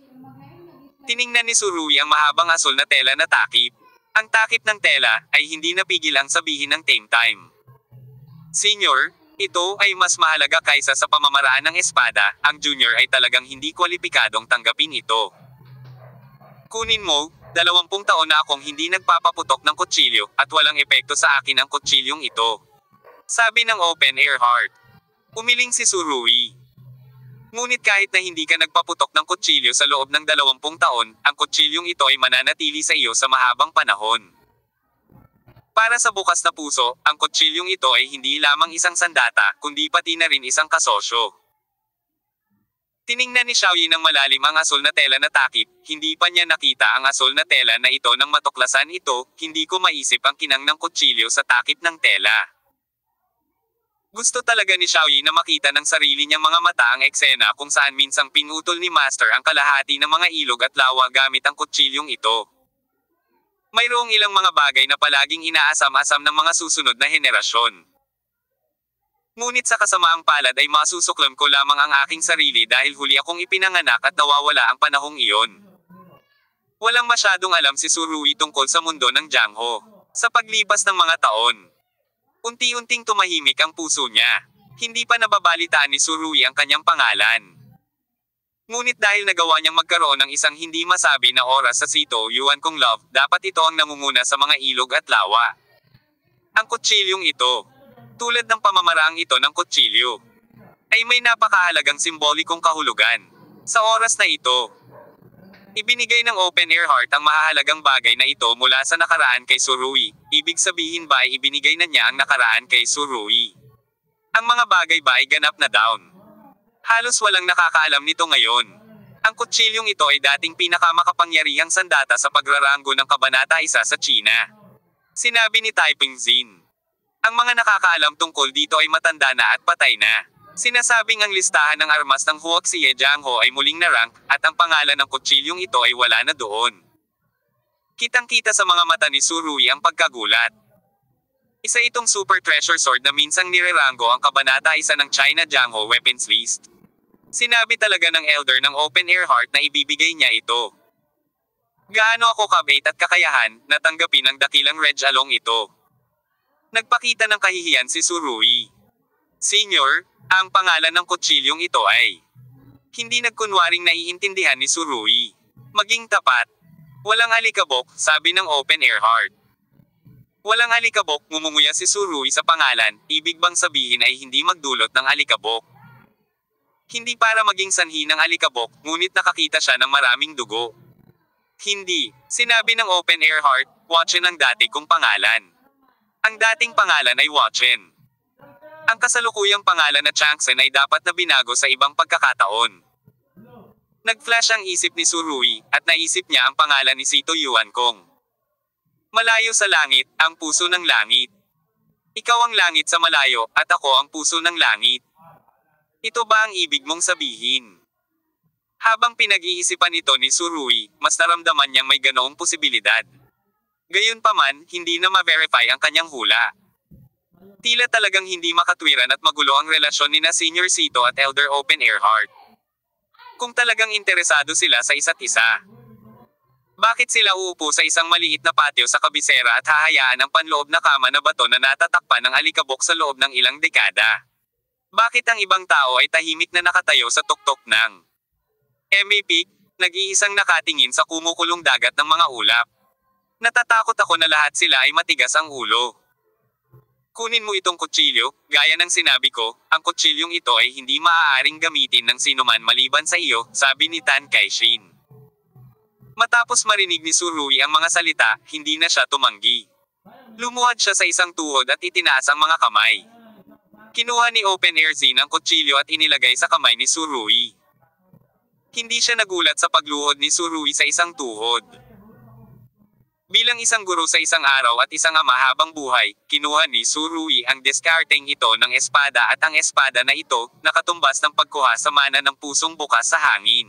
Tiningnan ni Surui ang mahabang asul na tela na takip. Ang takip ng tela ay hindi napigil ang sabihin ng Tame Time, "Senyor, ito ay mas mahalaga kaysa sa pamamaraan ng espada, ang junior ay talagang hindi kwalipikadong tanggapin ito. Kunin mo, 20 taon na akong hindi nagpapaputok ng kutsilyo, at walang epekto sa akin ang kutsilyong ito." Sabi ng open-air heart. Umiling si Surui. Ngunit kahit na hindi ka nagpaputok ng kutsilyo sa loob ng 20 taon, ang kutsilyong ito ay mananatili sa iyo sa mahabang panahon. Para sa bukas na puso, ang kutsilyong ito ay hindi lamang isang sandata, kundi pati na rin isang kasosyo. Tiningnan ni Xiaoyi ng malalim ang asul na tela na takip, hindi pa niya nakita ang asul na tela na ito nang matuklasan ito, "Hindi ko maisip ang kinang ng kutsilyo sa takip ng tela." Gusto talaga ni Xiaoyi na makita ng sarili niyang mga mata ang eksena kung saan minsang pinutol ni Master ang kalahati ng mga ilog at lawa gamit ang kutsilyong ito. Mayroong ilang mga bagay na palaging inaasam-asam ng mga susunod na henerasyon. Ngunit sa kasamaang palad ay masusuklam ko lamang ang aking sarili dahil huli akong ipinanganak at nawawala ang panahong iyon. Walang masyadong alam si Surui tungkol sa mundo ng Jiangho. Sa paglipas ng mga taon, unti-unting tumahimik ang puso niya. Hindi pa nababalitaan ni Surui ang kanyang pangalan. Ngunit dahil nagawa niyang magkaroon ng isang hindi masabi na oras sa Sito Yuan Kong Love, dapat ito ang nangunguna sa mga ilog at lawa. Ang kutsilyong ito, tulad ng pamamaraang ito ng kutsilyo, ay may napakahalagang simbolikong kahulugan. Sa oras na ito, ibinigay ng Open Air Heart ang mahahalagang bagay na ito mula sa nakaraan kay Surui. Ibig sabihin ba ay ibinigay na niya ang nakaraan kay Surui? Ang mga bagay ba ay ganap na down? Halos walang nakakaalam nito ngayon. Ang kutsilyong ito ay dating pinakamakapangyarihang sandata sa pagraranggo ng Kabanata 1 sa China. Sinabi ni Taiping Zin. Ang mga nakakaalam tungkol dito ay matanda na at patay na. Sinasabing ang listahan ng armas ng Huaxie Jiangho ay muling na-rank, at ang pangalan ng kutsilyong ito ay wala na doon. Kitang-kita sa mga mata ni Surui ang pagkagulat. Isa itong super treasure sword na minsang nireranggo ang Kabanata 1 ng China Jiangho Weapons List. Sinabi talaga ng elder ng Open Air Heart na ibibigay niya ito. Gaano ako kabait at kakayahan na tanggapin ang dakilang Reg Along ito. Nagpakita ng kahihiyan si Surui. Senior, ang pangalan ng kutsilyong ito ay... Hindi nagkunwaring naiintindihan ni Surui. Maging tapat. Walang alikabok, sabi ng Open Air Heart. Walang alikabok, ngumunguya si Surui sa pangalan, ibig bang sabihin ay hindi magdulot ng alikabok. Hindi para maging sanhi ng alikabok, ngunit nakakita siya ng maraming dugo. Hindi, sinabi ng Open Air Heart, Watchen ang dati kong pangalan. Ang dating pangalan ay Watchen. Ang kasalukuyang pangalan na Changsen ay dapat na binago sa ibang pagkakataon. Nag-flash ang isip ni Surui, at naisip niya ang pangalan ni Sito Yuan Kong. Malayo sa langit, ang puso ng langit. Ikaw ang langit sa malayo, at ako ang puso ng langit. Ito ba ang ibig mong sabihin? Habang pinag-iisipan ito ni Surui, mas naramdaman niyang may ganoong posibilidad. Gayunpaman, hindi na ma-verify ang kanyang hula. Tila talagang hindi makatwiran at magulo ang relasyon ni na Senior Sito at Elder Open Air Heart. Kung talagang interesado sila sa isa't isa, bakit sila uupo sa isang maliit na patio sa kabisera at hahayaan ang panloob na kama na bato na natatakpan ng alikabok sa loob ng ilang dekada? Bakit ang ibang tao ay tahimik na nakatayo sa tuktok ng MAP, nag-iisang nakatingin sa kumukulong dagat ng mga ulap? Natatakot ako na lahat sila ay matigas ang ulo. Kunin mo itong kutsilyo, gaya ng sinabi ko, ang kutsilyong ito ay hindi maaaring gamitin ng sinuman maliban sa iyo, sabi ni Tan Kaishin. Matapos marinig ni Surui ang mga salita, hindi na siya tumanggi. Lumuhad siya sa isang tuhod at itinaas ang mga kamay. Kinuha ni Open Air Zin ang kutsilyo at inilagay sa kamay ni Surui. Hindi siya nagulat sa pagluhod ni Surui sa isang tuhod. Bilang isang guro sa isang araw at isang ama habang buhay, kinuha ni Surui ang diskarteng ito ng espada at ang espada na ito, nakatumbas ng pagkuha sa mana ng pusong bukas sa hangin.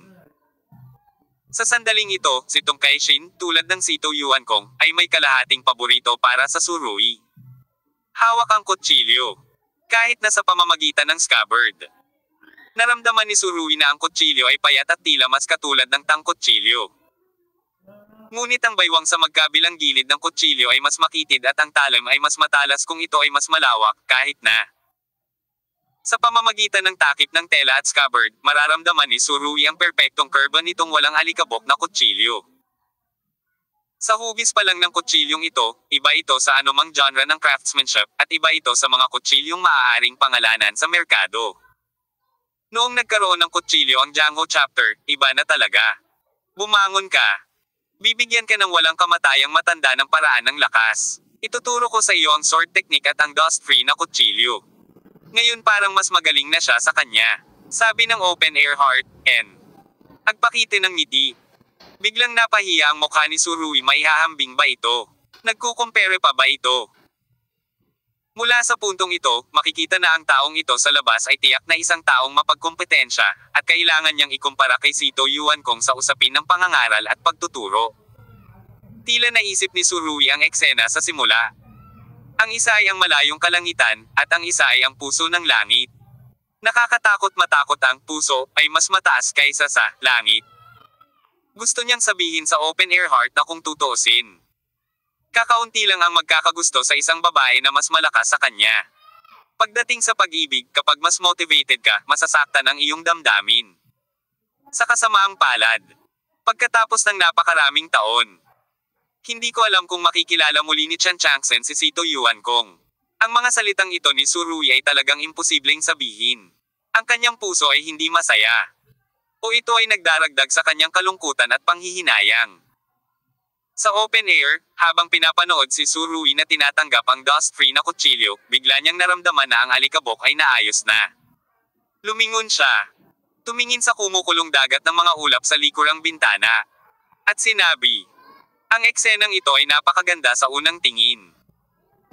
Sa sandaling ito, si Tong Kaishin, tulad ng Sito Yuan Kong, ay may kalahating paborito para sa Surui. Hawak ang kutsilyo. Kahit na sa pamamagitan ng scabbard. Naramdaman ni Surui na ang kutsilyo ay payat at tila mas katulad ng tangkutsilyo. Ngunit ang baywang sa magkabilang gilid ng kutsilyo ay mas makitid at ang talim ay mas matalas kung ito ay mas malawak, kahit na. Sa pamamagitan ng takip ng tela at scabbard, mararamdaman ni Surui ang perpektong kurba nitong walang alikabok na kutsilyo. Sa hugis pa lang ng kutsilyong ito, iba ito sa anumang genre ng craftsmanship, at iba ito sa mga kutsilyong maaaring pangalanan sa merkado. Noong nagkaroon ng kutsilyo ang Jiangho chapter, iba na talaga. Bumangon ka. Bibigyan ka ng walang kamatayang matanda ng paraan ng lakas. Ituturo ko sa iyo ang sword technique at ang dust-free na kutsilyo. Ngayon parang mas magaling na siya sa kanya. Sabi ng Open Air Heart, Agpakite ng ngiti. Biglang napahiya ang mukha ni Surui, maihahambing ba ito? Nagkukumpere pa ba ito? Mula sa puntong ito, makikita na ang taong ito sa labas ay tiyak na isang taong mapagkompetensya, at kailangan niyang ikumpara kay Sito Yuan Kong sa usapin ng pangangaral at pagtuturo. Tila naisip ni Surui ang eksena sa simula. Ang isa ay ang malayong kalangitan, at ang isa ay ang puso ng langit. Nakakatakot matakot ang puso ay mas mataas kaysa sa langit. Gusto niyang sabihin sa open air heart na kung tutuusin, kakaunti lang ang magkakagusto sa isang babae na mas malakas sa kanya. Pagdating sa pag-ibig, kapag mas motivated ka, masasaktan ang iyong damdamin. Sa kasamaang palad, pagkatapos ng napakaraming taon, hindi ko alam kung makikilala muli ni Chan Changsen si Sito Yuan Kong. Ang mga salitang ito ni Surui ay talagang imposibleng sabihin. Ang kanyang puso ay hindi masaya. O ito ay nagdaragdag sa kanyang kalungkutan at panghihinayang. Sa open air, habang pinapanood si Surui na tinatanggap ang dust-free na kutsilyo, bigla niyang naramdaman na ang alikabok ay naayos na. Lumingon siya. Tumingin sa kumukulong dagat ng mga ulap sa likurang bintana. At sinabi, ang eksenang ito ay napakaganda sa unang tingin.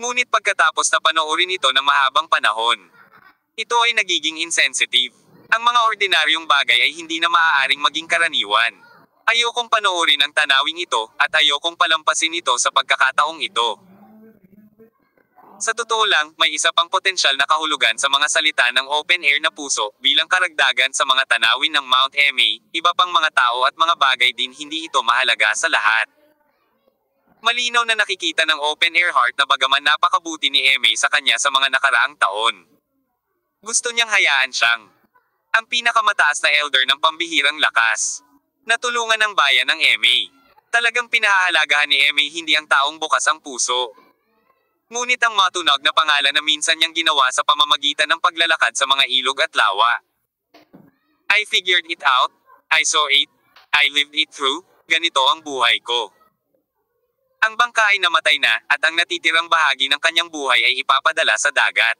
Ngunit pagkatapos na panoorin ito ng mahabang panahon, ito ay nagiging insensitive. Ang mga ordinaryong bagay ay hindi na maaaring maging karaniwan. Ayokong panoorin ang tanawing ito, at ayokong palampasin ito sa pagkakataong ito. Sa totoo lang, may isa pang potensyal na kahulugan sa mga salita ng open air na puso, bilang karagdagan sa mga tanawin ng Mount Ma, iba pang mga tao at mga bagay din hindi ito mahalaga sa lahat. Malinaw na nakikita ng open air heart na bagaman napakabuti ni Ma sa kanya sa mga nakaraang taon, gusto niyang hayaan siyang ang pinakamataas na elder ng pambihirang lakas. Natulungan ng bayan ng Ma. Talagang pinahahalagahan ni Ma hindi ang taong bukas ang puso, ngunit ang matunog na pangalan na minsan niyang ginawa sa pamamagitan ng paglalakad sa mga ilog at lawa. I figured it out, I saw it, I lived it through, ganito ang buhay ko. Ang bangka ay namatay na, at ang natitirang bahagi ng kanyang buhay ay ipapadala sa dagat.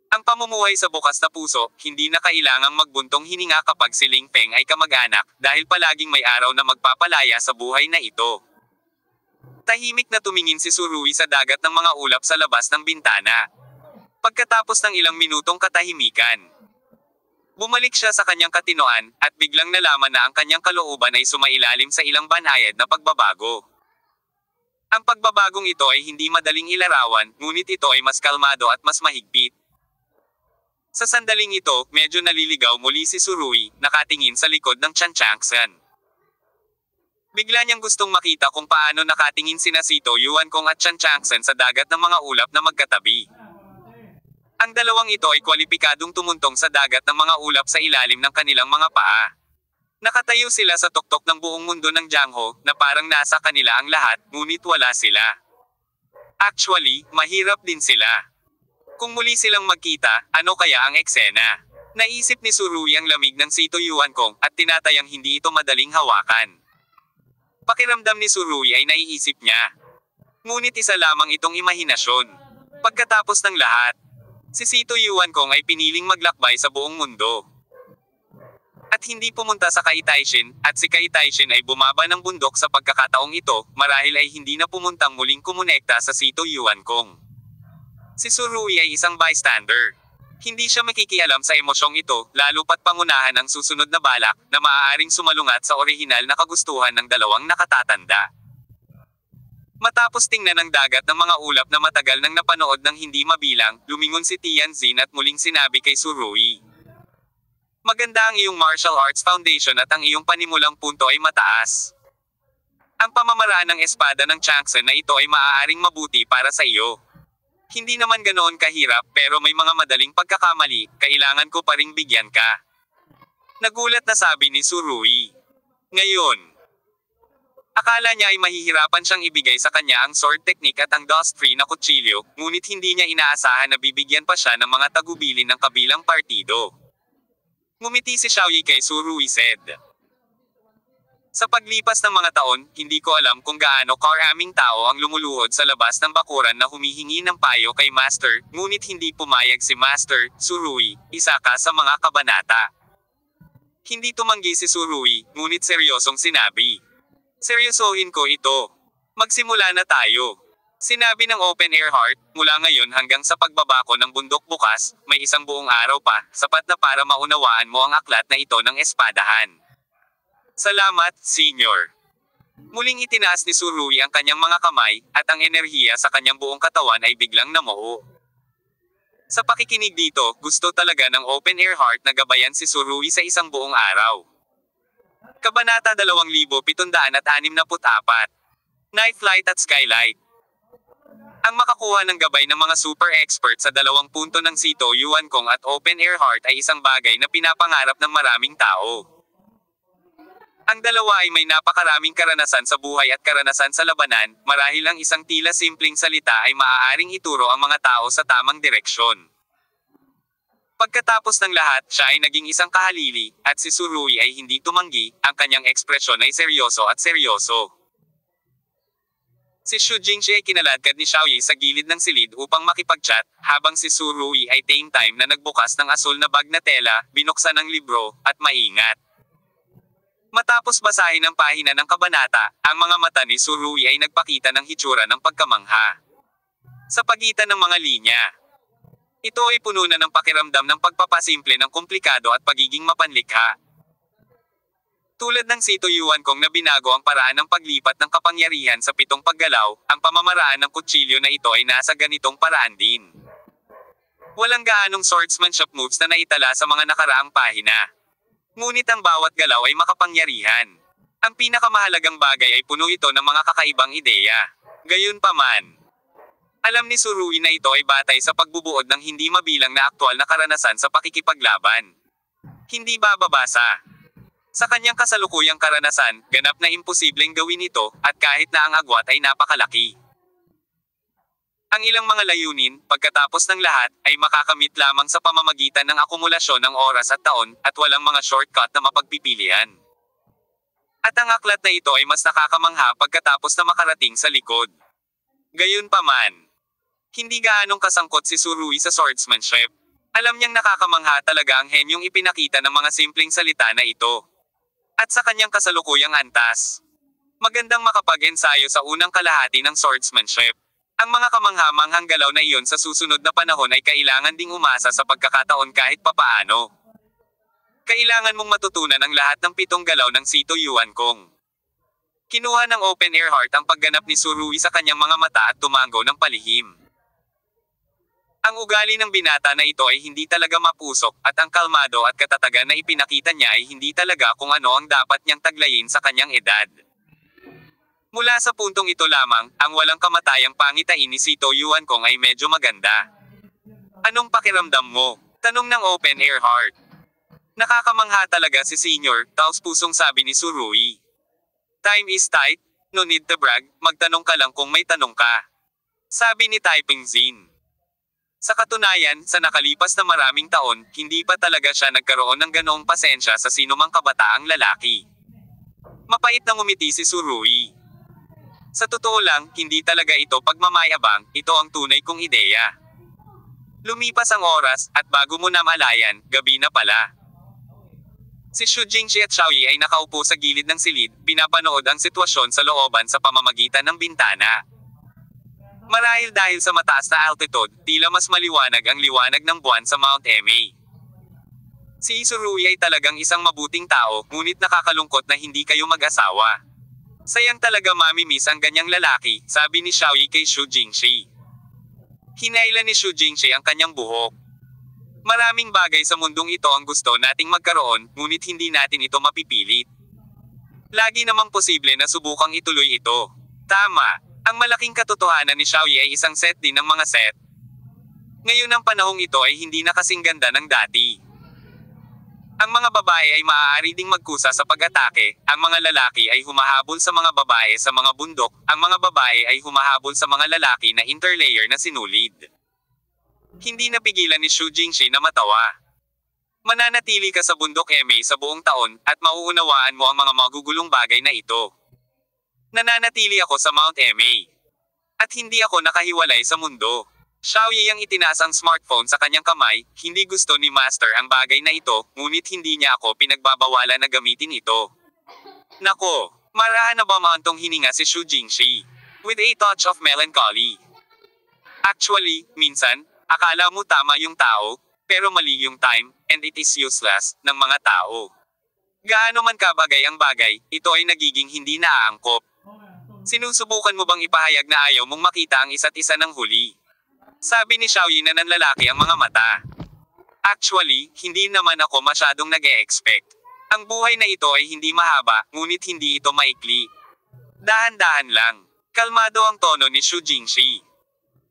Ang pamumuhay sa bukas na puso, hindi na kailangang magbuntong hininga kapag si Ling Peng ay kamag-anak, dahil palaging may araw na magpapalaya sa buhay na ito. Tahimik na tumingin si Surui sa dagat ng mga ulap sa labas ng bintana. Pagkatapos ng ilang minutong katahimikan, bumalik siya sa kanyang katinoan, at biglang nalaman na ang kanyang kalooban ay sumailalim sa ilang banayad na pagbabago. Ang pagbabagong ito ay hindi madaling ilarawan, ngunit ito ay mas kalmado at mas mahigpit. Sa sandaling ito, medyo naliligaw muli si Surui, nakatingin sa likod ng Chan Changsen. Bigla niyang gustong makita kung paano nakatingin sina Sito Yuan Kong at Chan Changsen sa dagat ng mga ulap na magkatabi. Ang dalawang ito ay kwalipikadong tumuntong sa dagat ng mga ulap sa ilalim ng kanilang mga paa. Nakatayo sila sa tuktok ng buong mundo ng Jiangho, na parang nasa kanila ang lahat, ngunit wala sila. Actually, mahirap din sila. Kung muli silang magkita, ano kaya ang eksena? Naisip ni Surui ang lamig ng Sito Yuan Kong, at tinatayang hindi ito madaling hawakan. Pakiramdam ni Surui ay naiisip niya. Ngunit isa lamang itong imahinasyon. Pagkatapos ng lahat, si Sito Yuan Kong ay piniling maglakbay sa buong mundo. At hindi pumunta sa Kaitaishin, at si Kaitaishin ay bumaba ng bundok sa pagkakataong ito, marahil ay hindi na pumuntang muling kumonekta sa Sito Yuan Kong. Si Surui ay isang bystander. Hindi siya makikialam sa emosyong ito, lalo pat pangunahan ang susunod na balak, na maaaring sumalungat sa orihinal na kagustuhan ng dalawang nakatatanda. Matapos tingnan ng dagat ng mga ulap na matagal nang napanood ng hindi mabilang, lumingon si Tianzin at muling sinabi kay Surui, maganda ang iyong martial arts foundation at ang iyong panimulang punto ay mataas. Ang pamamaraan ng espada ng Changsen na ito ay maaaring mabuti para sa iyo. Hindi naman ganoon kahirap, pero may mga madaling pagkakamali, kailangan ko pa ring bigyan ka. Nagulat na sabi ni Surui. Ngayon, akala niya ay mahihirapan siyang ibigay sa kanya ang sword technique at ang dust-free na kutsilyo, ngunit hindi niya inaasahan na bibigyan pa siya ng mga tagubilin ng kabilang partido. Ngumiti si Xiaoyi kay Surui said. Sa paglipas ng mga taon, hindi ko alam kung gaano karaming tao ang lumuluhod sa labas ng bakuran na humihingi ng payo kay Master, ngunit hindi pumayag si Master, Surui, isa ka sa mga kabanata. Hindi tumanggi si Surui, ngunit seryosong sinabi. Seryosohin ko ito. Magsimula na tayo. Sinabi ng open air heart, mula ngayon hanggang sa pagbaba ko ng bundok bukas, may isang buong araw pa, sapat na para maunawaan mo ang aklat na ito ng espadahan. Salamat, Senior. Muling itinaas ni Surui ang kanyang mga kamay, at ang enerhiya sa kanyang buong katawan ay biglang namuo. Sa pakikinig dito, gusto talaga ng Open Air Heart na gabayan si Surui sa isang buong araw. Kabanata 2764. Night Flight at Skylight. Ang makakuha ng gabay ng mga super expert sa 2 punto ng Sito Yuan Kong at Open Air Heart ay isang bagay na pinapangarap ng maraming tao. Ang dalawa ay may napakaraming karanasan sa buhay at karanasan sa labanan, marahil ang isang tila simpleng salita ay maaaring ituro ang mga tao sa tamang direksyon. Pagkatapos ng lahat, siya ay naging isang kahalili, at si Surui ay hindi tumanggi, ang kanyang ekspresyon ay seryoso at seryoso. Si Xu Jingxi ay kinaladkad ni Xiaoyi sa gilid ng silid upang makipag-chat, habang si Surui ay same time na nagbukas ng asul na bag na tela, binuksan ng libro, at maingat. Matapos basahin ang pahina ng kabanata, ang mga mata ni Surui ay nagpakita ng hitsura ng pagkamangha. Sa pagitan ng mga linya, ito ay puno na ng pakiramdam ng pagpapasimple ng komplikado at pagiging mapanlikha. Tulad ng Sito Yuan Kong na binago ang paraan ng paglipat ng kapangyarihan sa 7 paggalaw, ang pamamaraan ng kutsilyo na ito ay nasa ganitong paraan din. Walang gaanong swordsmanship moves na naitala sa mga nakaraang pahina. Ngunit ang bawat galaw ay makapangyarihan. Ang pinakamahalagang bagay ay puno ito ng mga kakaibang ideya. Gayunpaman, alam ni Surui na ito ay batay sa pagbubuod ng hindi mabilang na aktwal na karanasan sa pakikipaglaban. Hindi bababasa. Sa kanyang kasalukuyang karanasan, ganap na imposibleng gawin ito, at kahit na ang agwat ay napakalaki. Ang ilang mga layunin, pagkatapos ng lahat, ay makakamit lamang sa pamamagitan ng akumulasyon ng oras at taon, at walang mga shortcut na mapagpipilian. At ang aklat na ito ay mas nakakamangha pagkatapos na makarating sa likod. Gayunpaman, hindi gaanong kasangkot si Surui sa swordsmanship. Alam niyang nakakamangha talaga ang henyong ipinakita ng mga simpleng salita na ito. At sa kanyang kasalukuyang antas, magandang makapag-ensayo sa unang kalahati ng swordsmanship. Ang mga kamangha-manghang galaw na iyon sa susunod na panahon ay kailangan ding umasa sa pagkakataon kahit papaano. Kailangan mong matutunan ang lahat ng 7 galaw ng Sito Yuan Kong. Kinuha ng Open Air Heart ang pagganap ni Surui sa kanyang mga mata at tumango ng palihim. Ang ugali ng binata na ito ay hindi talaga mapusok, at ang kalmado at katatagan na ipinakita niya ay hindi talaga kung ano ang dapat niyang taglayin sa kanyang edad. Mula sa puntong ito lamang, ang walang kamatayang pangitain ni Sito Yuan Kong ay medyo maganda. Anong pakiramdam mo? Tanong ng Open Air Heart. Nakakamangha talaga si Senior, taos pusong sabi ni Surui. Time is tight, no need to brag, magtanong ka lang kung may tanong ka. Sabi ni Taiping Zin. Sa katunayan, sa nakalipas na maraming taon, hindi pa talaga siya nagkaroon ng ganoong pasensya sa sinumang kabataang lalaki. Mapait na ngumiti si Surui. Sa totoo lang, hindi talaga ito pagmamayabang, ito ang tunay kong ideya. Lumipas ang oras, at bago mo na malayan, gabi na pala. Si Xu Jingxi at Xiaoyi ay nakaupo sa gilid ng silid, pinapanood ang sitwasyon sa looban sa pamamagitan ng bintana. Marahil dahil sa mataas na altitude, tila mas maliwanag ang liwanag ng buwan sa Mount Emei. Si Surui ay talagang isang mabuting tao, ngunit nakakalungkot na hindi kayo mag-asawa. Sayang talaga mamimiss ang ganyang lalaki, sabi ni Xiaoyi kay Xu Jingxi. Hinailan ni Xu Jingxi ang kanyang buhok. Maraming bagay sa mundong ito ang gusto nating magkaroon, ngunit hindi natin ito mapipilit. Lagi namang posible na subukang ituloy ito. Tama. Ang malaking katotohanan ni Xiaoyi ay isang set din ng mga set. Ngayon ang panahong ito ay hindi na kasing ganda ng dati. Ang mga babae ay maaari ding magkusa sa pag-atake, ang mga lalaki ay humahabol sa mga babae sa mga bundok, ang mga babae ay humahabol sa mga lalaki na interlayer na sinulid. Hindi napigilan ni Xu Jingxi na matawa. Mananatili ka sa bundok Emei sa buong taon, at mauunawaan mo ang mga magugulong bagay na ito. Nananatili ako sa Mount Emei. At hindi ako nakahiwalay sa mundo. Xiaoyi ang itinaas ang smartphone sa kanyang kamay, hindi gusto ni Master ang bagay na ito, ngunit hindi niya ako pinagbabawalan na gamitin ito. Nako, marahan na ba maantong hininga si Xu Jingxi? With a touch of melancholy. Actually, minsan, akala mo tama yung tao, pero mali yung time, and it is useless, ng mga tao. Gaano man kabagay ang bagay, ito ay nagiging hindi naaangkop. Sinusubukan mo bang ipahayag na ayaw mong makita ang isa't isa ng huli? Sabi ni Xiaoyi na nanlalaki ang mga mata. Actually, hindi naman ako masyadong nag-e-expect. Ang buhay na ito ay hindi mahaba, ngunit hindi ito maikli. Dahan-dahan lang. Kalmado ang tono ni Xu Jingxi.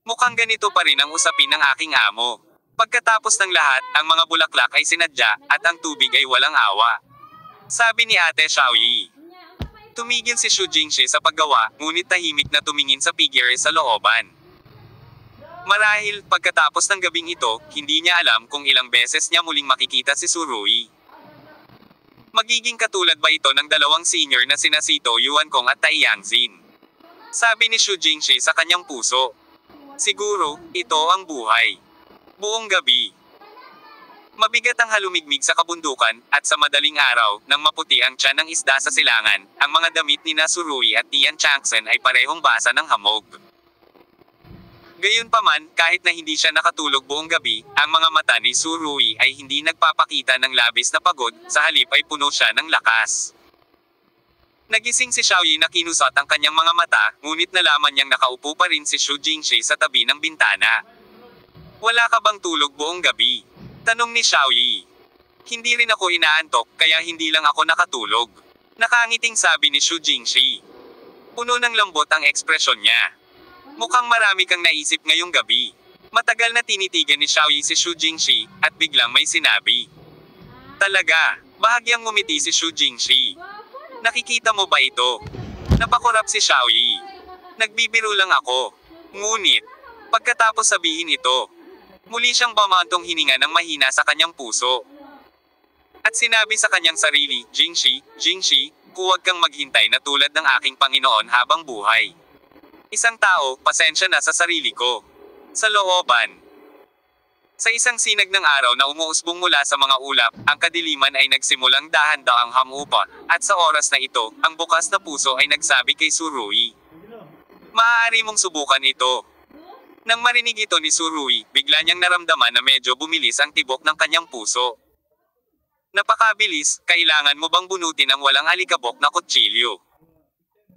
Mukhang ganito pa rin ang usapin ng aking amo. Pagkatapos ng lahat, ang mga bulaklak ay sinadya, at ang tubig ay walang awa. Sabi ni Ate Xiaoyi. Tumigil si Xu Jingxi sa paggawa, ngunit tahimik na tumingin sa figure sa looban. Marahil, pagkatapos ng gabing ito, hindi niya alam kung ilang beses niya muling makikita si Surui. Magiging katulad ba ito ng dalawang senior na sina Sito Yuankong at Tai Yangzin? Sabi ni Xu Jingxi sa kanyang puso. Siguro, ito ang buhay. Buong gabi. Mabigat ang halumigmig sa kabundukan, at sa madaling araw, nang maputi ang tiyan ng isda sa silangan, ang mga damit ni Surui at Tian Changsen ay parehong basa ng hamog. Gayunpaman, kahit na hindi siya nakatulog buong gabi, ang mga mata ni Surui ay hindi nagpapakita ng labis na pagod, sa halip ay puno siya ng lakas. Nagising si Xiaoyi na kinusat ang kanyang mga mata, ngunit nalaman niyang nakaupo pa rin si Xu Jingxi sa tabi ng bintana. Wala ka bang tulog buong gabi? Tanong ni Xiaoyi. Hindi rin ako inaantok, kaya hindi lang ako nakatulog. Nakangiting sabi ni Xu Jingxi. Puno ng lambot ang ekspresyon niya. Mukhang marami kang naisip ngayong gabi. Matagal na tinitigan ni Xiaoyi si Xu Jingxi, at biglang may sinabi. Talaga, bahagyang ngumiti si Xu Jingxi. Nakikita mo ba ito? Napakurap si Xiaoyi. Nagbibiro lang ako. Ngunit, pagkatapos sabihin ito, muli siyang bumantong hininga ng mahina sa kanyang puso. At sinabi sa kanyang sarili, Jingxi, huwag kang maghintay na tulad ng aking Panginoon habang buhay. Isang tao, pasensya na sa sarili ko. Sa looban. Sa isang sinag ng araw na umuusbong mula sa mga ulap, ang kadiliman ay nagsimulang dahan-daang hamupa, at sa oras na ito, ang bukas na puso ay nagsabi kay Surui. Maaari mong subukan ito. Nang marinig ito ni Surui, bigla niyang naramdaman na medyo bumilis ang tibok ng kanyang puso. Napakabilis, kailangan mo bang bunutin ang walang alikabok na kutsilyo?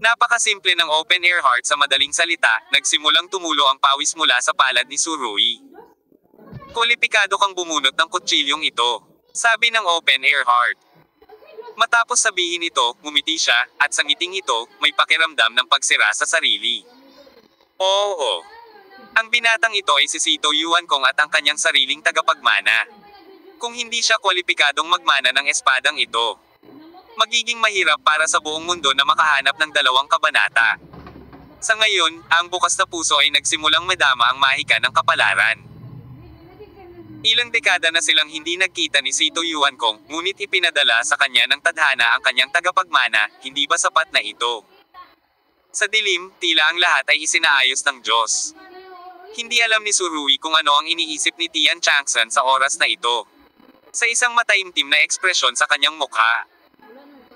Napakasimple ng open-air heart sa madaling salita, nagsimulang tumulo ang pawis mula sa palad ni Surui. Kwalipikado kang bumunot ng kutsilyong ito, sabi ng open-air heart. Matapos sabihin ito, ngumiti siya, at sa ngiting ito, may pakiramdam ng pagsira sa sarili. Oo. Ang binatang ito ay si Sito Yuankong at ang kanyang sariling tagapagmana. Kung hindi siya kwalipikadong magmana ng espadang ito, magiging mahirap para sa buong mundo na makahanap ng dalawang kabanata. Sa ngayon, ang bukas na puso ay nagsimulang madama ang mahika ng kapalaran. Ilang dekada na silang hindi nagkita ni Sito Yuankong, ngunit ipinadala sa kanya ng tadhana ang kanyang tagapagmana, hindi ba sapat na ito? Sa dilim, tila ang lahat ay isinaayos ng Diyos. Hindi alam ni Surui kung ano ang iniisip ni Tian Changsen sa oras na ito. Sa isang mataimtim na ekspresyon sa kanyang mukha,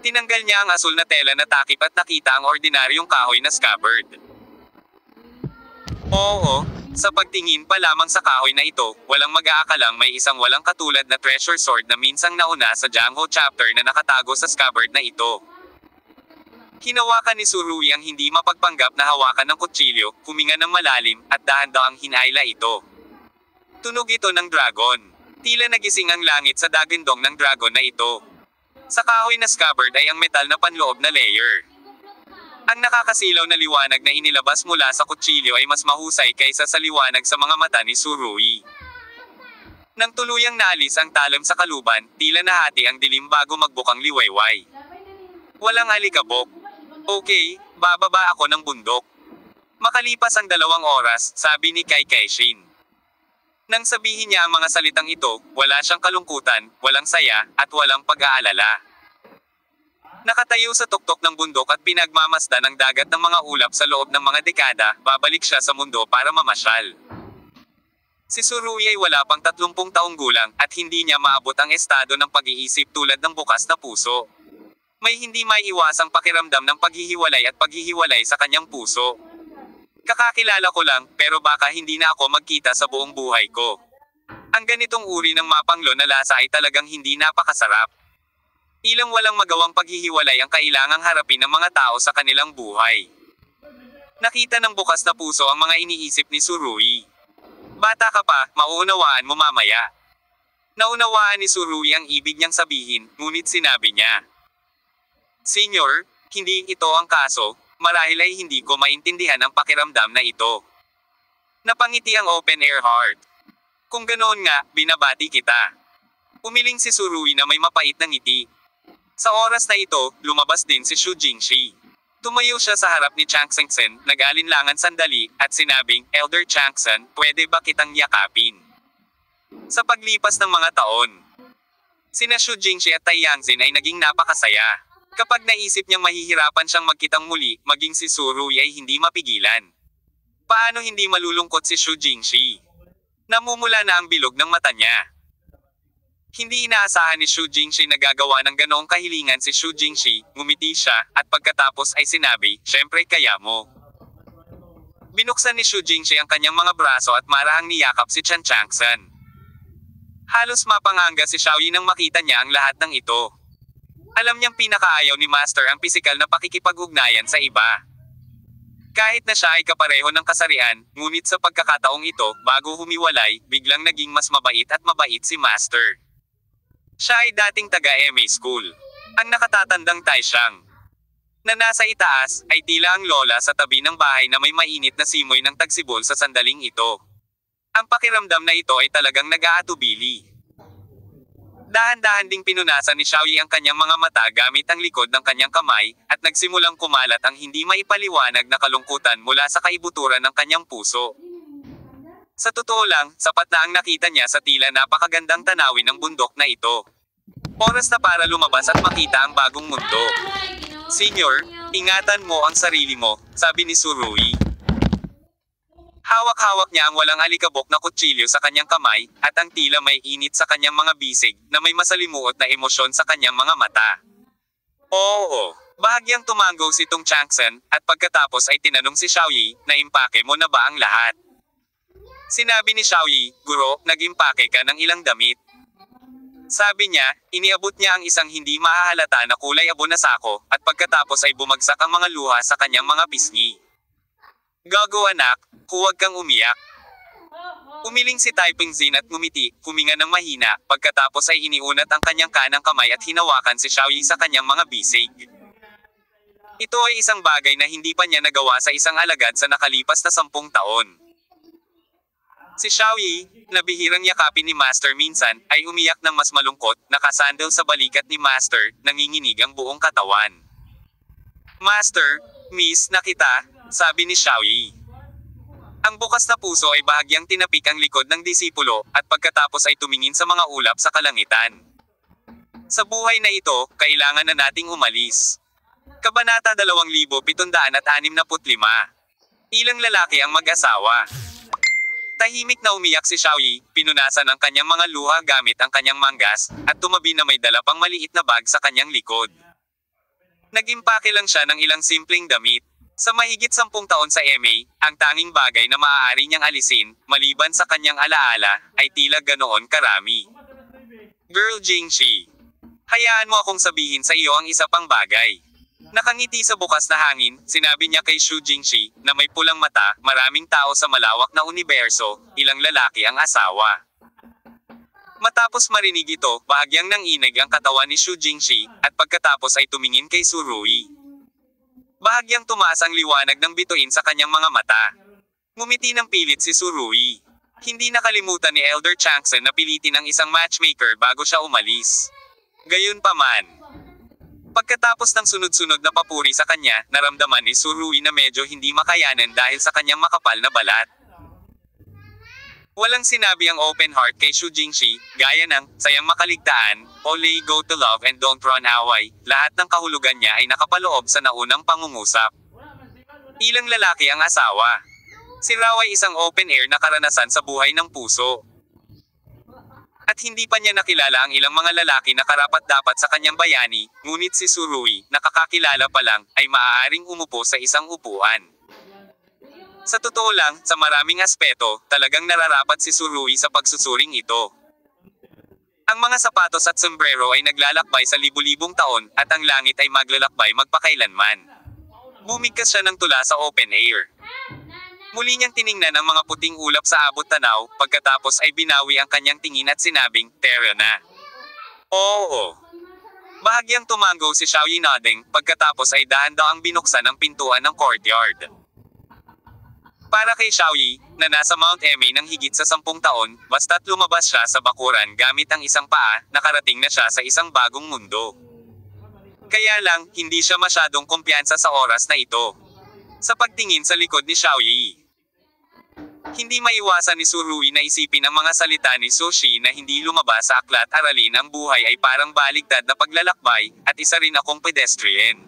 tinanggal niya ang asul na tela na takip at nakita ang ordinaryong kahoy na scabbard. Oo, sa pagtingin pa lamang sa kahoy na ito, walang mag-aakalang may isang walang katulad na treasure sword na minsang nauna sa Jiangho chapter na nakatago sa scabbard na ito. Hinawakan ni Surui ang hindi mapagpanggap na hawakan ng kutsilyo, huminga ng malalim, at dahan-dahang hinayla ito. Tunog ito ng dragon. Tila nagising ang langit sa dagindong ng dragon na ito. Sa kahoy na scabbard ay ang metal na panloob na layer. Ang nakakasilaw na liwanag na inilabas mula sa kutsilyo ay mas mahusay kaysa sa liwanag sa mga mata ni Surui. Nang tuluyang naalis ang talam sa kaluban, tila nahati ang dilim bago magbukang liwayway. Walang alikabok. Okay, bababa ako ng bundok. Makalipas ang 2 oras, sabi ni Kai Kaishin. Nang sabihin niya ang mga salitang ito, wala siyang kalungkutan, walang saya, at walang pag-aalala. Nakatayo sa tuktok ng bundok at pinagmamasdan ang dagat ng mga ulap sa loob ng mga dekada, babalik siya sa mundo para mamasyal. Si Surui ay wala pang 30 taong gulang, at hindi niya maabot ang estado ng pag-iisip tulad ng bukas na puso. May hindi maiiwasang pakiramdam ng paghihiwalay at paghihiwalay sa kanyang puso. Kakakilala ko lang, pero baka hindi na ako magkita sa buong buhay ko. Ang ganitong uri ng mapanglo na lasa ay talagang hindi napakasarap. Ilang walang magawang paghihiwalay ang kailangang harapin ng mga tao sa kanilang buhay. Nakita ng bukas na puso ang mga iniisip ni Surui. Bata ka pa, mauunawaan mo mamaya. Naunawaan ni Surui ang ibig niyang sabihin, ngunit sinabi niya, Senyor, hindi ito ang kaso, marahil ay hindi ko maintindihan ang pakiramdam na ito. Napangiti ang open air heart. Kung ganoon nga, binabati kita. Umiling si Surui na may mapait na ngiti. Sa oras na ito, lumabas din si Xu Jingshi. Tumayo siya sa harap ni Chang Sengsen, nag-alinlangan sandali, at sinabing, Elder Changsen, pwede ba kitang yakapin? Sa paglipas ng mga taon, sina Xu Jingshi at Tai Yangzin ay naging napakasaya. Kapag naisip niyang mahihirapan siyang magkitang muli, maging si Surui ay hindi mapigilan. Paano hindi malulungkot si Xu Jingshi? Namumula na ang bilog ng mata niya. Hindi inaasahan ni Xu Jingshi na gagawa ng ganoong kahilingan si Xu Jingshi, ngumiti siya, at pagkatapos ay sinabi, syempre kaya mo. Binuksan ni Xu Jingshi ang kanyang mga braso at marahang niyakap si Chan Changsen. Halos mapanganga si Xiaoyi nang makita niya ang lahat ng ito. Alam niyang pinakaayaw ni Master ang pisikal na pakikipag-ugnayan sa iba. Kahit na siya ay kapareho ng kasarian, ngunit sa pagkakataong ito, bago humiwalay, biglang naging mas mabait at mabait si Master. Siya ay dating taga-MA school. Ang nakatatandang Taishang, na nasa itaas, ay tila ang lola sa tabi ng bahay na may mainit na simoy ng tagsibol sa sandaling ito. Ang pakiramdam na ito ay talagang nag-aatubili. Dahan-dahan ding pinunasan ni Xiaoyi ang kanyang mga mata gamit ang likod ng kanyang kamay, at nagsimulang kumalat ang hindi maipaliwanag na kalungkutan mula sa kaibuturan ng kanyang puso. Sa totoo lang, sapat na ang nakita niya sa tila napakagandang tanawin ng bundok na ito. Oras na para lumabas at makita ang bagong mundo. Senyor, ingatan mo ang sarili mo, sabi ni Surui. Hawak-hawak niya ang walang alikabok na kutsilyo sa kanyang kamay, at ang tila may init sa kanyang mga bisig, na may masalimuot na emosyon sa kanyang mga mata. Oo, bahagyang tumanggo si Tung Changsen, at pagkatapos ay tinanong si Xiaoyi, naimpake mo na ba ang lahat? Sinabi ni Xiaoyi, Guro, nag-impake ka ng ilang damit. Sabi niya, iniabot niya ang isang hindi mahahalata na kulay abo na sako, at pagkatapos ay bumagsak ang mga luha sa kanyang mga pisngi. Gago anak, huwag kang umiyak. Umiling si Taiping Zin at ngumiti, huminga ng mahina, pagkatapos ay iniunat ang kanyang kanang kamay at hinawakan si Xiaoyi sa kanyang mga bisig. Ito ay isang bagay na hindi pa niya nagawa sa isang alagad sa nakalipas na 10 taon. Si Xiaoyi, na bihirang yakapin ni Master minsan, ay umiyak ng mas malungkot, nakasandal sa balikat ni Master, nanginginig ang buong katawan. Master, miss na kita, sabi ni Xiaoyi. Ang bukas na puso ay bahagyang tinapik ang likod ng disipulo, at pagkatapos ay tumingin sa mga ulap sa kalangitan. Sa buhay na ito, kailangan na nating umalis. Kabanata 2765. Ilang lalaki ang mag-asawa. Tahimik na umiyak si Xiaoyi, pinunasan ang kanyang mga luha gamit ang kanyang manggas, at tumabi na may dala pang maliit na bag sa kanyang likod. Nag-impake lang siya ng ilang simpleng damit. Sa mahigit 10 taon sa MA, ang tanging bagay na maaari niyang alisin, maliban sa kanyang alaala, ay tila ganoon karami. Girl Jingshi, hayaan mo akong sabihin sa iyo ang isa pang bagay. Nakangiti sa bukas na hangin, sinabi niya kay Xu Jingshi, na may pulang mata, maraming tao sa malawak na universo, ilang lalaki ang asawa. Matapos marinig ito, bahagyang nanginig ang katawan ni Xu Jingshi, at pagkatapos ay tumingin kay Surui. Bahagyang tumaas ang liwanag ng bituin sa kanyang mga mata. Ngumiti ng pilit si Surui. Hindi nakalimutan ni Elder Changsen na pilitin ang isang matchmaker bago siya umalis. Gayunpaman, pagkatapos ng sunod-sunod na papuri sa kanya, naramdaman ni Surui na medyo hindi makayanan dahil sa kanyang makapal na balat. Walang sinabi ang open heart kay Xu Jingshi, gaya ng, sayang makaligtaan, Olay go to love and don't run away, lahat ng kahulugan niya ay nakapaloob sa naunang pangungusap. Ilang lalaki ang asawa. Si Rao ay isang open air na karanasan sa buhay ng puso. At hindi pa niya nakilala ang ilang mga lalaki na karapat-dapat sa kanyang bayani, ngunit si Surui, nakakakilala pa lang, ay maaaring umupo sa isang upuan. Sa totoo lang, sa maraming aspeto, talagang nararapat si Surui sa pagsusuring ito. Ang mga sapatos at sombrero ay naglalakbay sa libu-libong taon, at ang langit ay maglalakbay magpakailanman. Bumigkas siya ng tula sa open air. Muli niyang tiningnan ang mga puting ulap sa abot tanaw, pagkatapos ay binawi ang kanyang tingin at sinabing, "Tara na." Oo. Bahagyang tumango si Xiaoyi nodding, pagkatapos ay dahan-dahang binuksan ang pintuan ng courtyard. Para kay Xiaoyi, na nasa Mount Eme ng higit sa 10 taon, basta't lumabas siya sa bakuran gamit ang isang paa, nakarating na siya sa isang bagong mundo. Kaya lang, hindi siya masyadong kumpiyansa sa oras na ito. Sa pagtingin sa likod ni Xiaoyi, hindi maiwasan ni Surui na isipin ang mga salita ni Soshi na hindi lumabas sa aklat aralin ang buhay ay parang baligtad na paglalakbay, at isa rin akong pedestrian.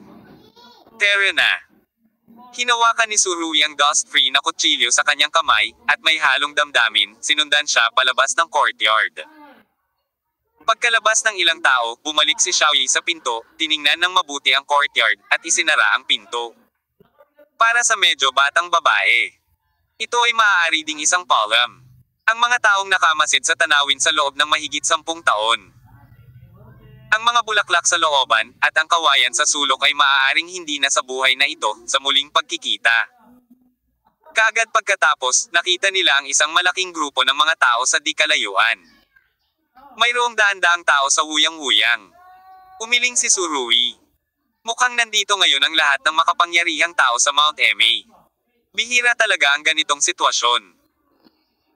Tara na. Hinawakan ni Surui ang dust-free na kutsilyo sa kanyang kamay, at may halong damdamin, sinundan siya palabas ng courtyard. Pagkalabas ng ilang tao, bumalik si Xiaoyi sa pinto, tiningnan ng mabuti ang courtyard, at isinara ang pinto. Para sa medyo batang babae, ito ay maaari ding isang palm. Ang mga taong nakamasid sa tanawin sa loob ng mahigit 10 taon. Ang mga bulaklak sa looban, at ang kawayan sa sulok ay maaaring hindi na sa buhay na ito, sa muling pagkikita. Kaagad pagkatapos, nakita nila ang isang malaking grupo ng mga tao sa di kalayuan. Mayroong daan-daang tao sa wuyang-wuyang. Umiling si Surui. Mukhang nandito ngayon ang lahat ng makapangyarihang tao sa Mount Eme. Bihira talaga ang ganitong sitwasyon.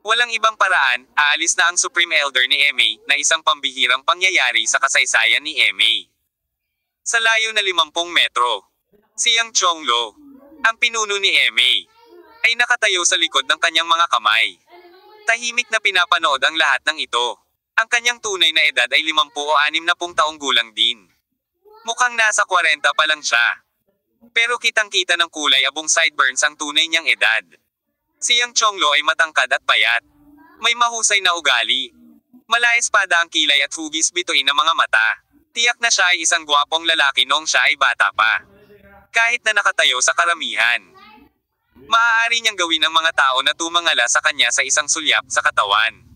Walang ibang paraan, aalis na ang Supreme Elder ni Eme, na isang pambihirang pangyayari sa kasaysayan ni Eme. Sa layo na 50 metro, si Yang Chonglo, ang pinuno ni Eme, ay nakatayo sa likod ng kanyang mga kamay. Tahimik na pinapanood ang lahat ng ito. Ang kanyang tunay na edad ay 50 o 60 taong gulang din. Mukhang nasa 40 pa lang siya. Pero kitang-kita ng kulay abong sideburns ang tunay niyang edad. Si Yang Chonglo ay matangkad at payat. May mahusay na ugali. Malaespada ang kilay at hugis bituin ng mga mata. Tiyak na siya ay isang gwapong lalaki noong siya ay bata pa. Kahit na nakatayo sa karamihan, maaari niyang gawin ang mga tao na tumangala sa kanya sa isang sulyap sa katawan.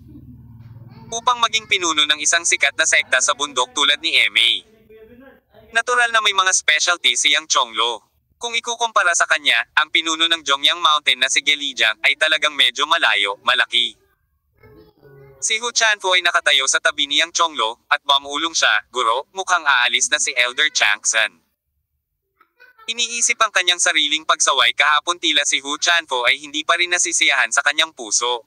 Upang maging pinuno ng isang sikat na sekta sa bundok tulad ni Eme. Natural na may mga specialty si Yang Chonglo. Kung ikukumpara sa kanya, ang pinuno ng Zhongyang Mountain na si Gelijang ay talagang medyo malayo, malaki. Si Hu Chanfu ay nakatayo sa tabi ni Yang Chonglo, at bumulong siya, "Guro, mukhang aalis na si Elder Changsan." Iniisip ang kanyang sariling pagsaway kahapon, tila si Hu Chanfu ay hindi pa rin nasisiyahan sa kanyang puso.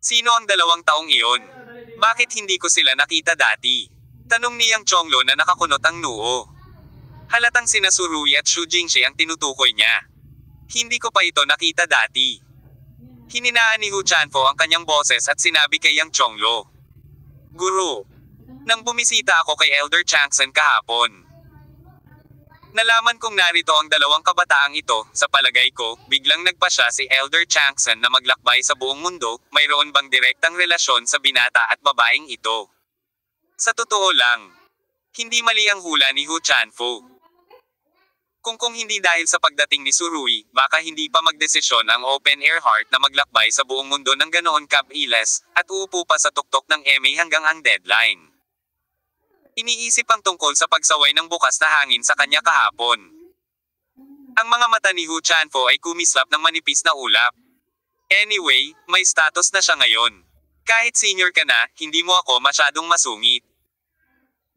Sino ang 2 taong iyon? Bakit hindi ko sila nakita dati? Tanong ni Yang Chonglo na nakakunot ang noo. Halatang sina Surui at Xu Jingxi ang tinutukoy niya. Hindi ko pa ito nakita dati. Hininaan ni Hu Chanfu ang kanyang boses at sinabi kay Yang Chonglo, "Guro, nang bumisita ako kay Elder Changsan kahapon, nalaman kong narito ang 2 kabataang ito. Sa palagay ko, biglang nagpasya si Elder Changsan na maglakbay sa buong mundo. Mayroon bang direktang relasyon sa binata at babaeng ito?" Sa totoo lang, hindi mali ang hula ni Hu Chanfu. Kung hindi dahil sa pagdating ni Surui, baka hindi pa magdesisyon ang open air heart na maglakbay sa buong mundo ng ganoon kabilis, at uupo pa sa tuktok ng Eme hanggang ang deadline. Iniisip ang tungkol sa pagsaway ng bukas na hangin sa kanya kahapon. Ang mga mata ni Hu Chanfu ay kumislap ng manipis na ulap. Anyway, may status na siya ngayon. Kahit senior ka na, hindi mo ako masyadong masungit.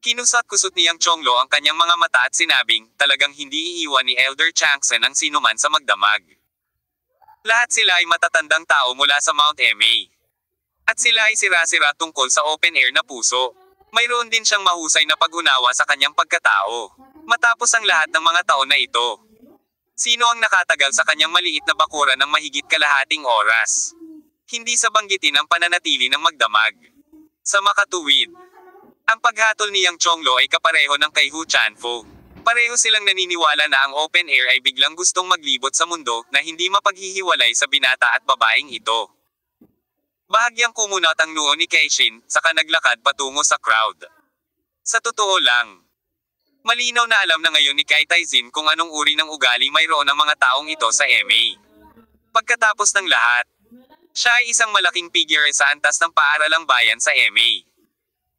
Kinusat-kusot ni Yang Chonglo ang kanyang mga mata at sinabing, talagang hindi iiwan ni Elder Changsan ang sinuman sa magdamag. Lahat sila ay matatandang tao mula sa Mount Eme. At sila ay sira-sira tungkol sa open air na puso. Mayroon din siyang mahusay na pag-unawa sa kanyang pagkatao. Matapos ang lahat ng mga taon na ito, sino ang nakatagal sa kanyang maliit na bakuran ng mahigit kalahating oras? Hindi sa banggitin ang pananatili ng magdamag. Sa makatuwid, ang paghatol ni Yang Chonglo ay kapareho ng kay Hu Chanfu. Pareho silang naniniwala na ang open air ay biglang gustong maglibot sa mundo na hindi mapaghihiwalay sa binata at babaeng ito. Bahagyang kumunat ang noo ni Keishin, saka naglakad patungo sa crowd. Sa totoo lang, malinaw na alam na ngayon ni Kai Taizin kung anong uri ng ugali mayroon ng mga taong ito sa Eme. Pagkatapos ng lahat, siya ay isang malaking figure sa antas ng paaralang bayan sa Eme.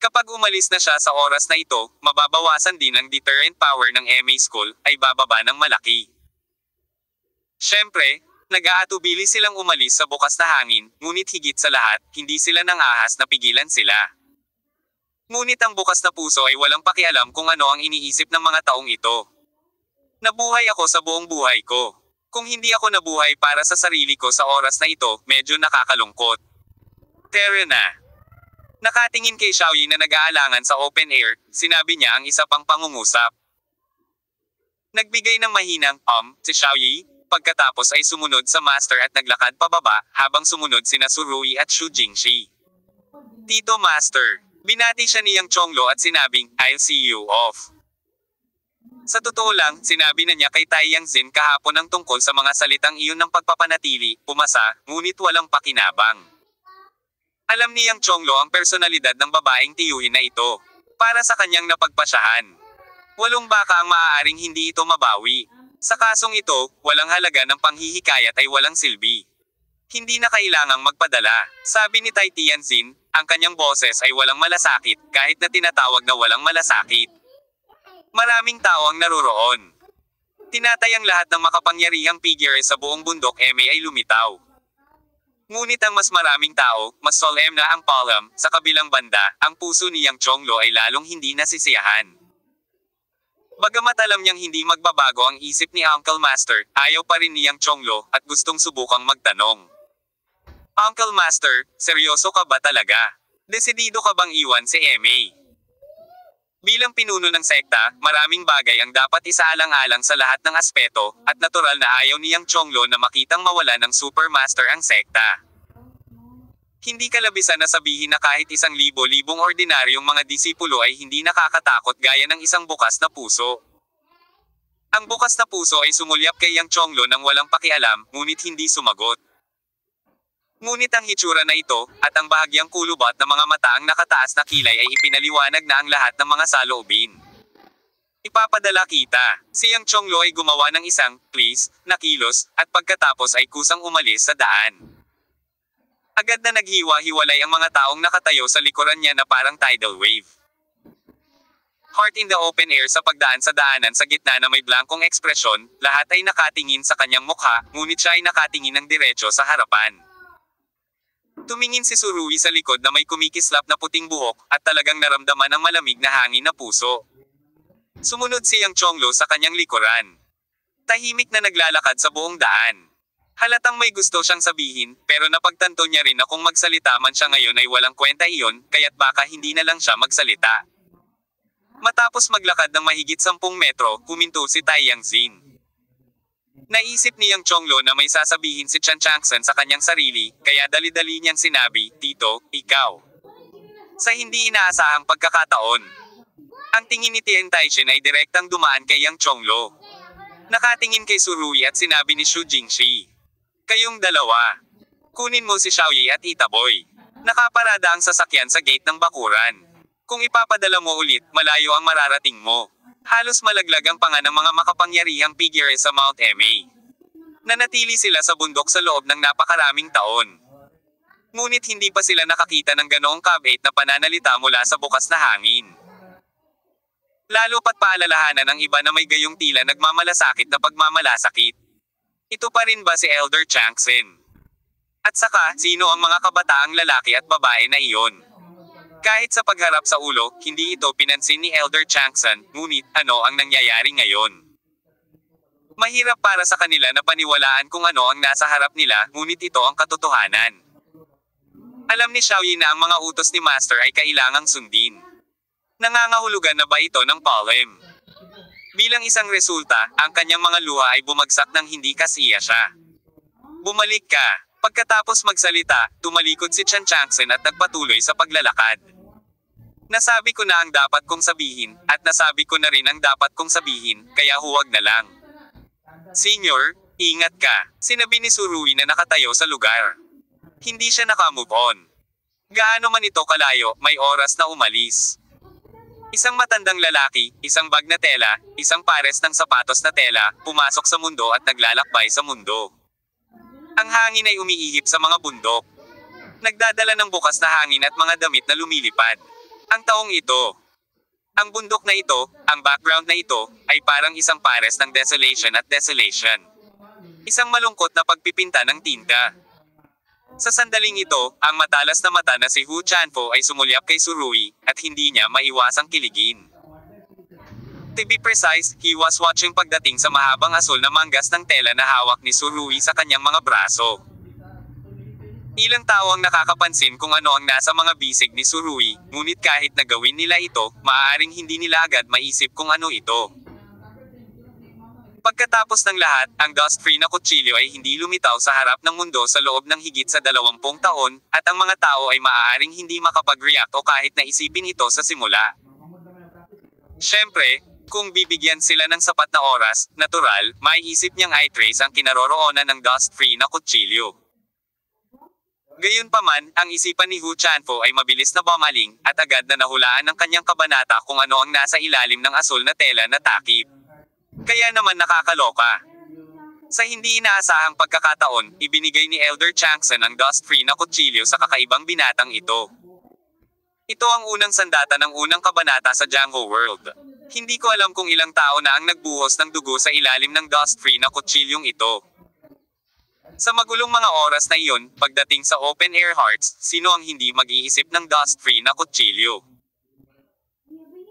Kapag umalis na siya sa oras na ito, mababawasan din ang deterrent power ng Eme School, ay bababa ng malaki. Siyempre, nag-aatubili silang umalis sa bukas na hangin, ngunit higit sa lahat, hindi sila nang ahas na pigilan sila. Ngunit ang bukas na puso ay walang pakialam kung ano ang iniisip ng mga taong ito. Nabuhay ako sa buong buhay ko. Kung hindi ako nabuhay para sa sarili ko sa oras na ito, medyo nakakalungkot. Tara na. Nakatingin kay Xiaoyi na nag-aalangan sa open air, sinabi niya ang isa pang pangungusap. Nagbigay ng mahinang, si Xiaoyi, pagkatapos ay sumunod sa master at naglakad pababa, habang sumunod sina Surui at Xu Jingxi. Tito Master, binati siya ni Yang Chonglo at sinabing, I'll see you off. Sa totoo lang, sinabi na niya kay Tai Yangzin kahapon ang tungkol sa mga salitang iyon ng pagpapanatili, pumasa, ngunit walang pakinabang. Alam ni Yang Chonglo ang personalidad ng babaeng tiyuhin na ito. Para sa kanyang napagpasyahan. 8 baka ang maaaring hindi ito mabawi. Sa kasong ito, walang halaga ng panghihikayat ay walang silbi. Hindi na kailangang magpadala. Sabi ni Tai Tianzin, ang kanyang boses ay walang malasakit, kahit na tinatawag na walang malasakit. Maraming tao ang naroroon. Tinatayang lahat ng makapangyarihang figure sa buong bundok ay lumitaw. Ngunit ang mas maraming tao, mas solemn na ang palm, sa kabilang banda, ang puso ni Yang Chonglo ay lalong hindi nasisiyahan. Bagamat alam niyang hindi magbabago ang isip ni Uncle Master, ayaw pa rin ni Yang Chonglo at gustong subukang magtanong. Uncle Master, seryoso ka ba talaga? Desidido ka bang iwan si Emei? Bilang pinuno ng sekta, maraming bagay ang dapat isaalang-alang sa lahat ng aspeto, at natural na ayaw ni Yang Chonglo na makitang mawala ng Supermaster ang sekta. Hindi kalabisan na sabihin na kahit 1,000,000 ordinaryong mga disipulo ay hindi nakakatakot gaya ng isang bukas na puso. Ang bukas na puso ay sumulyap kay Yang Chonglo nang walang pakialam, ngunit hindi sumagot. Ngunit ang hitsura na ito, at ang bahagyang kulubat ng mga mata ang nakataas na kilay ay ipinaliwanag na ang lahat ng mga saloobin. Ipapadala kita. Si Yang Chonglo ay gumawa ng isang, please, na kilos, at pagkatapos ay kusang umalis sa daan. Agad na naghiwa-hiwalay ang mga taong nakatayo sa likuran niya na parang tidal wave. Heart in the open air sa pagdaan sa daanan sa gitna na may blankong ekspresyon, lahat ay nakatingin sa kanyang mukha, ngunit siya ay nakatingin ng diretso sa harapan. Tumingin si Surui sa likod na may kumikislap na puting buhok, at talagang naramdaman ang malamig na hangin na puso. Sumunod si Yang Chonglo sa kanyang likuran. Tahimik na naglalakad sa buong daan. Halatang may gusto siyang sabihin, pero napagtanto niya rin na kung magsalita man siya ngayon ay walang kwenta iyon, kaya't baka hindi na lang siya magsalita. Matapos maglakad ng mahigit 10 metro, huminto si Tai Yangzin. Naisip ni Yang Chonglo na may sasabihin si Chan Changsan sa kanyang sarili, kaya dali-dali niyang sinabi, Tito, ikaw. Sa hindi inaasahang pagkakataon. Ang tingin ni Tian Taishin ay direktang dumaan kay Yang Chonglo. Nakatingin kay Surui at sinabi ni Xu Jingxi. Kayong dalawa. Kunin mo si Xiaoyi at Itaboy. Nakaparada ang sasakyan sa gate ng bakuran. Kung ipapadala mo ulit, malayo ang mararating mo. Halos malaglag ang panga ng mga makapangyarihang figure sa Mount Emei. Nanatili sila sa bundok sa loob ng napakaraming taon. Ngunit hindi pa sila nakakita ng ganoong kabait na pananalita mula sa bukas na hangin. Lalo pat paalalahanan ng iba na may gayong tila nagmamalasakit na pagmamalasakit. Ito pa rin ba si Elder Changsen? At saka, sino ang mga kabataang lalaki at babae na iyon? Kahit sa pagharap sa ulo, hindi ito pinansin ni Elder Changsan, ngunit ano ang nangyayari ngayon? Mahirap para sa kanila na paniwalaan kung ano ang nasa harap nila, ngunit ito ang katotohanan. Alam ni Xiaoyi na ang mga utos ni Master ay kailangang sundin. Nangangahulugan na ba ito ng palem? Bilang isang resulta, ang kanyang mga luha ay bumagsak nang hindi kasiya siya. Bumalik ka. Pagkatapos magsalita, tumalikod si Chan Changsen at nagpatuloy sa paglalakad. Nasabi ko na ang dapat kong sabihin, at nasabi ko na rin ang dapat kong sabihin, kaya huwag na lang. Senior, ingat ka, sinabi ni Surui na nakatayo sa lugar. Hindi siya nakamove on. Gaano man ito kalayo, may oras na umalis. Isang matandang lalaki, isang bag na tela, isang pares ng sapatos na tela, pumasok sa mundo at naglalakbay sa mundo. Ang hangin ay umiihip sa mga bundok. Nagdadala ng bukas na hangin at mga damit na lumilipad. Ang taong ito. Ang bundok na ito, ang background na ito, ay parang isang pares ng desolation at desolation. Isang malungkot na pagpipinta ng tinta. Sa sandaling ito, ang matalas na mata na si Hu Chanfo ay sumulyap kay Surui, at hindi niya maiwasang kiligin. To be precise, he was watching pagdating sa mahabang asul na manggas ng tela na hawak ni Surui sa kanyang mga braso. Ilang tao ang nakakapansin kung ano ang nasa mga bisig ni Surui, ngunit kahit na gawin nila ito, maaaring hindi nila agad maisip kung ano ito. Pagkatapos ng lahat, ang dust-free na kutsilyo ay hindi lumitaw sa harap ng mundo sa loob ng higit sa 20 taon, at ang mga tao ay maaaring hindi makapag-react o kahit na isipin ito sa simula. Siyempre, kung bibigyan sila ng sapat na oras, natural, maiisip niyang i-trace ang kinaroroonan ng dust-free na kutsilyo. Gayunpaman, ang isipan ni Hu Chanfo ay mabilis na bumaling, at agad na nahulaan ng kanyang kabanata kung ano ang nasa ilalim ng asul na tela na takip. Kaya naman nakakaloka. Sa hindi inaasahang pagkakataon, ibinigay ni Elder Changson ang dust-free na kutsilyo sa kakaibang binatang ito. Ito ang unang sandata ng unang kabanata sa Jango World. Hindi ko alam kung ilang tao na ang nagbuhos ng dugo sa ilalim ng dust-free na kutsilyong ito. Sa magulong mga oras na iyon, pagdating sa Open Air Hearts, sino ang hindi mag-iisip ng dust-free na kutsilyo?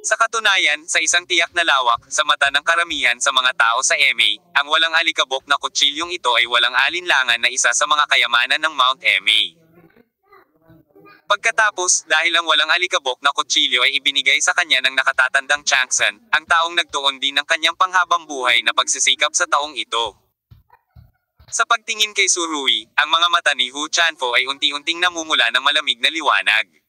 Sa katunayan, sa isang tiyak na lawak, sa mata ng karamihan sa mga tao sa MA, ang walang alikabok na kutsilyong ito ay walang alinlangan na isa sa mga kayamanan ng Mount MA. Pagkatapos, dahil ang walang alikabok na kutsilyo ay ibinigay sa kanya ng nakatatandang Changson, ang taong nagtuon din ng kanyang panghabang buhay na pagsisikap sa taong ito. Sa pagtingin kay Surui, ang mga mata ni Hu Chanfo ay unti-unting namumula ng malamig na liwanag.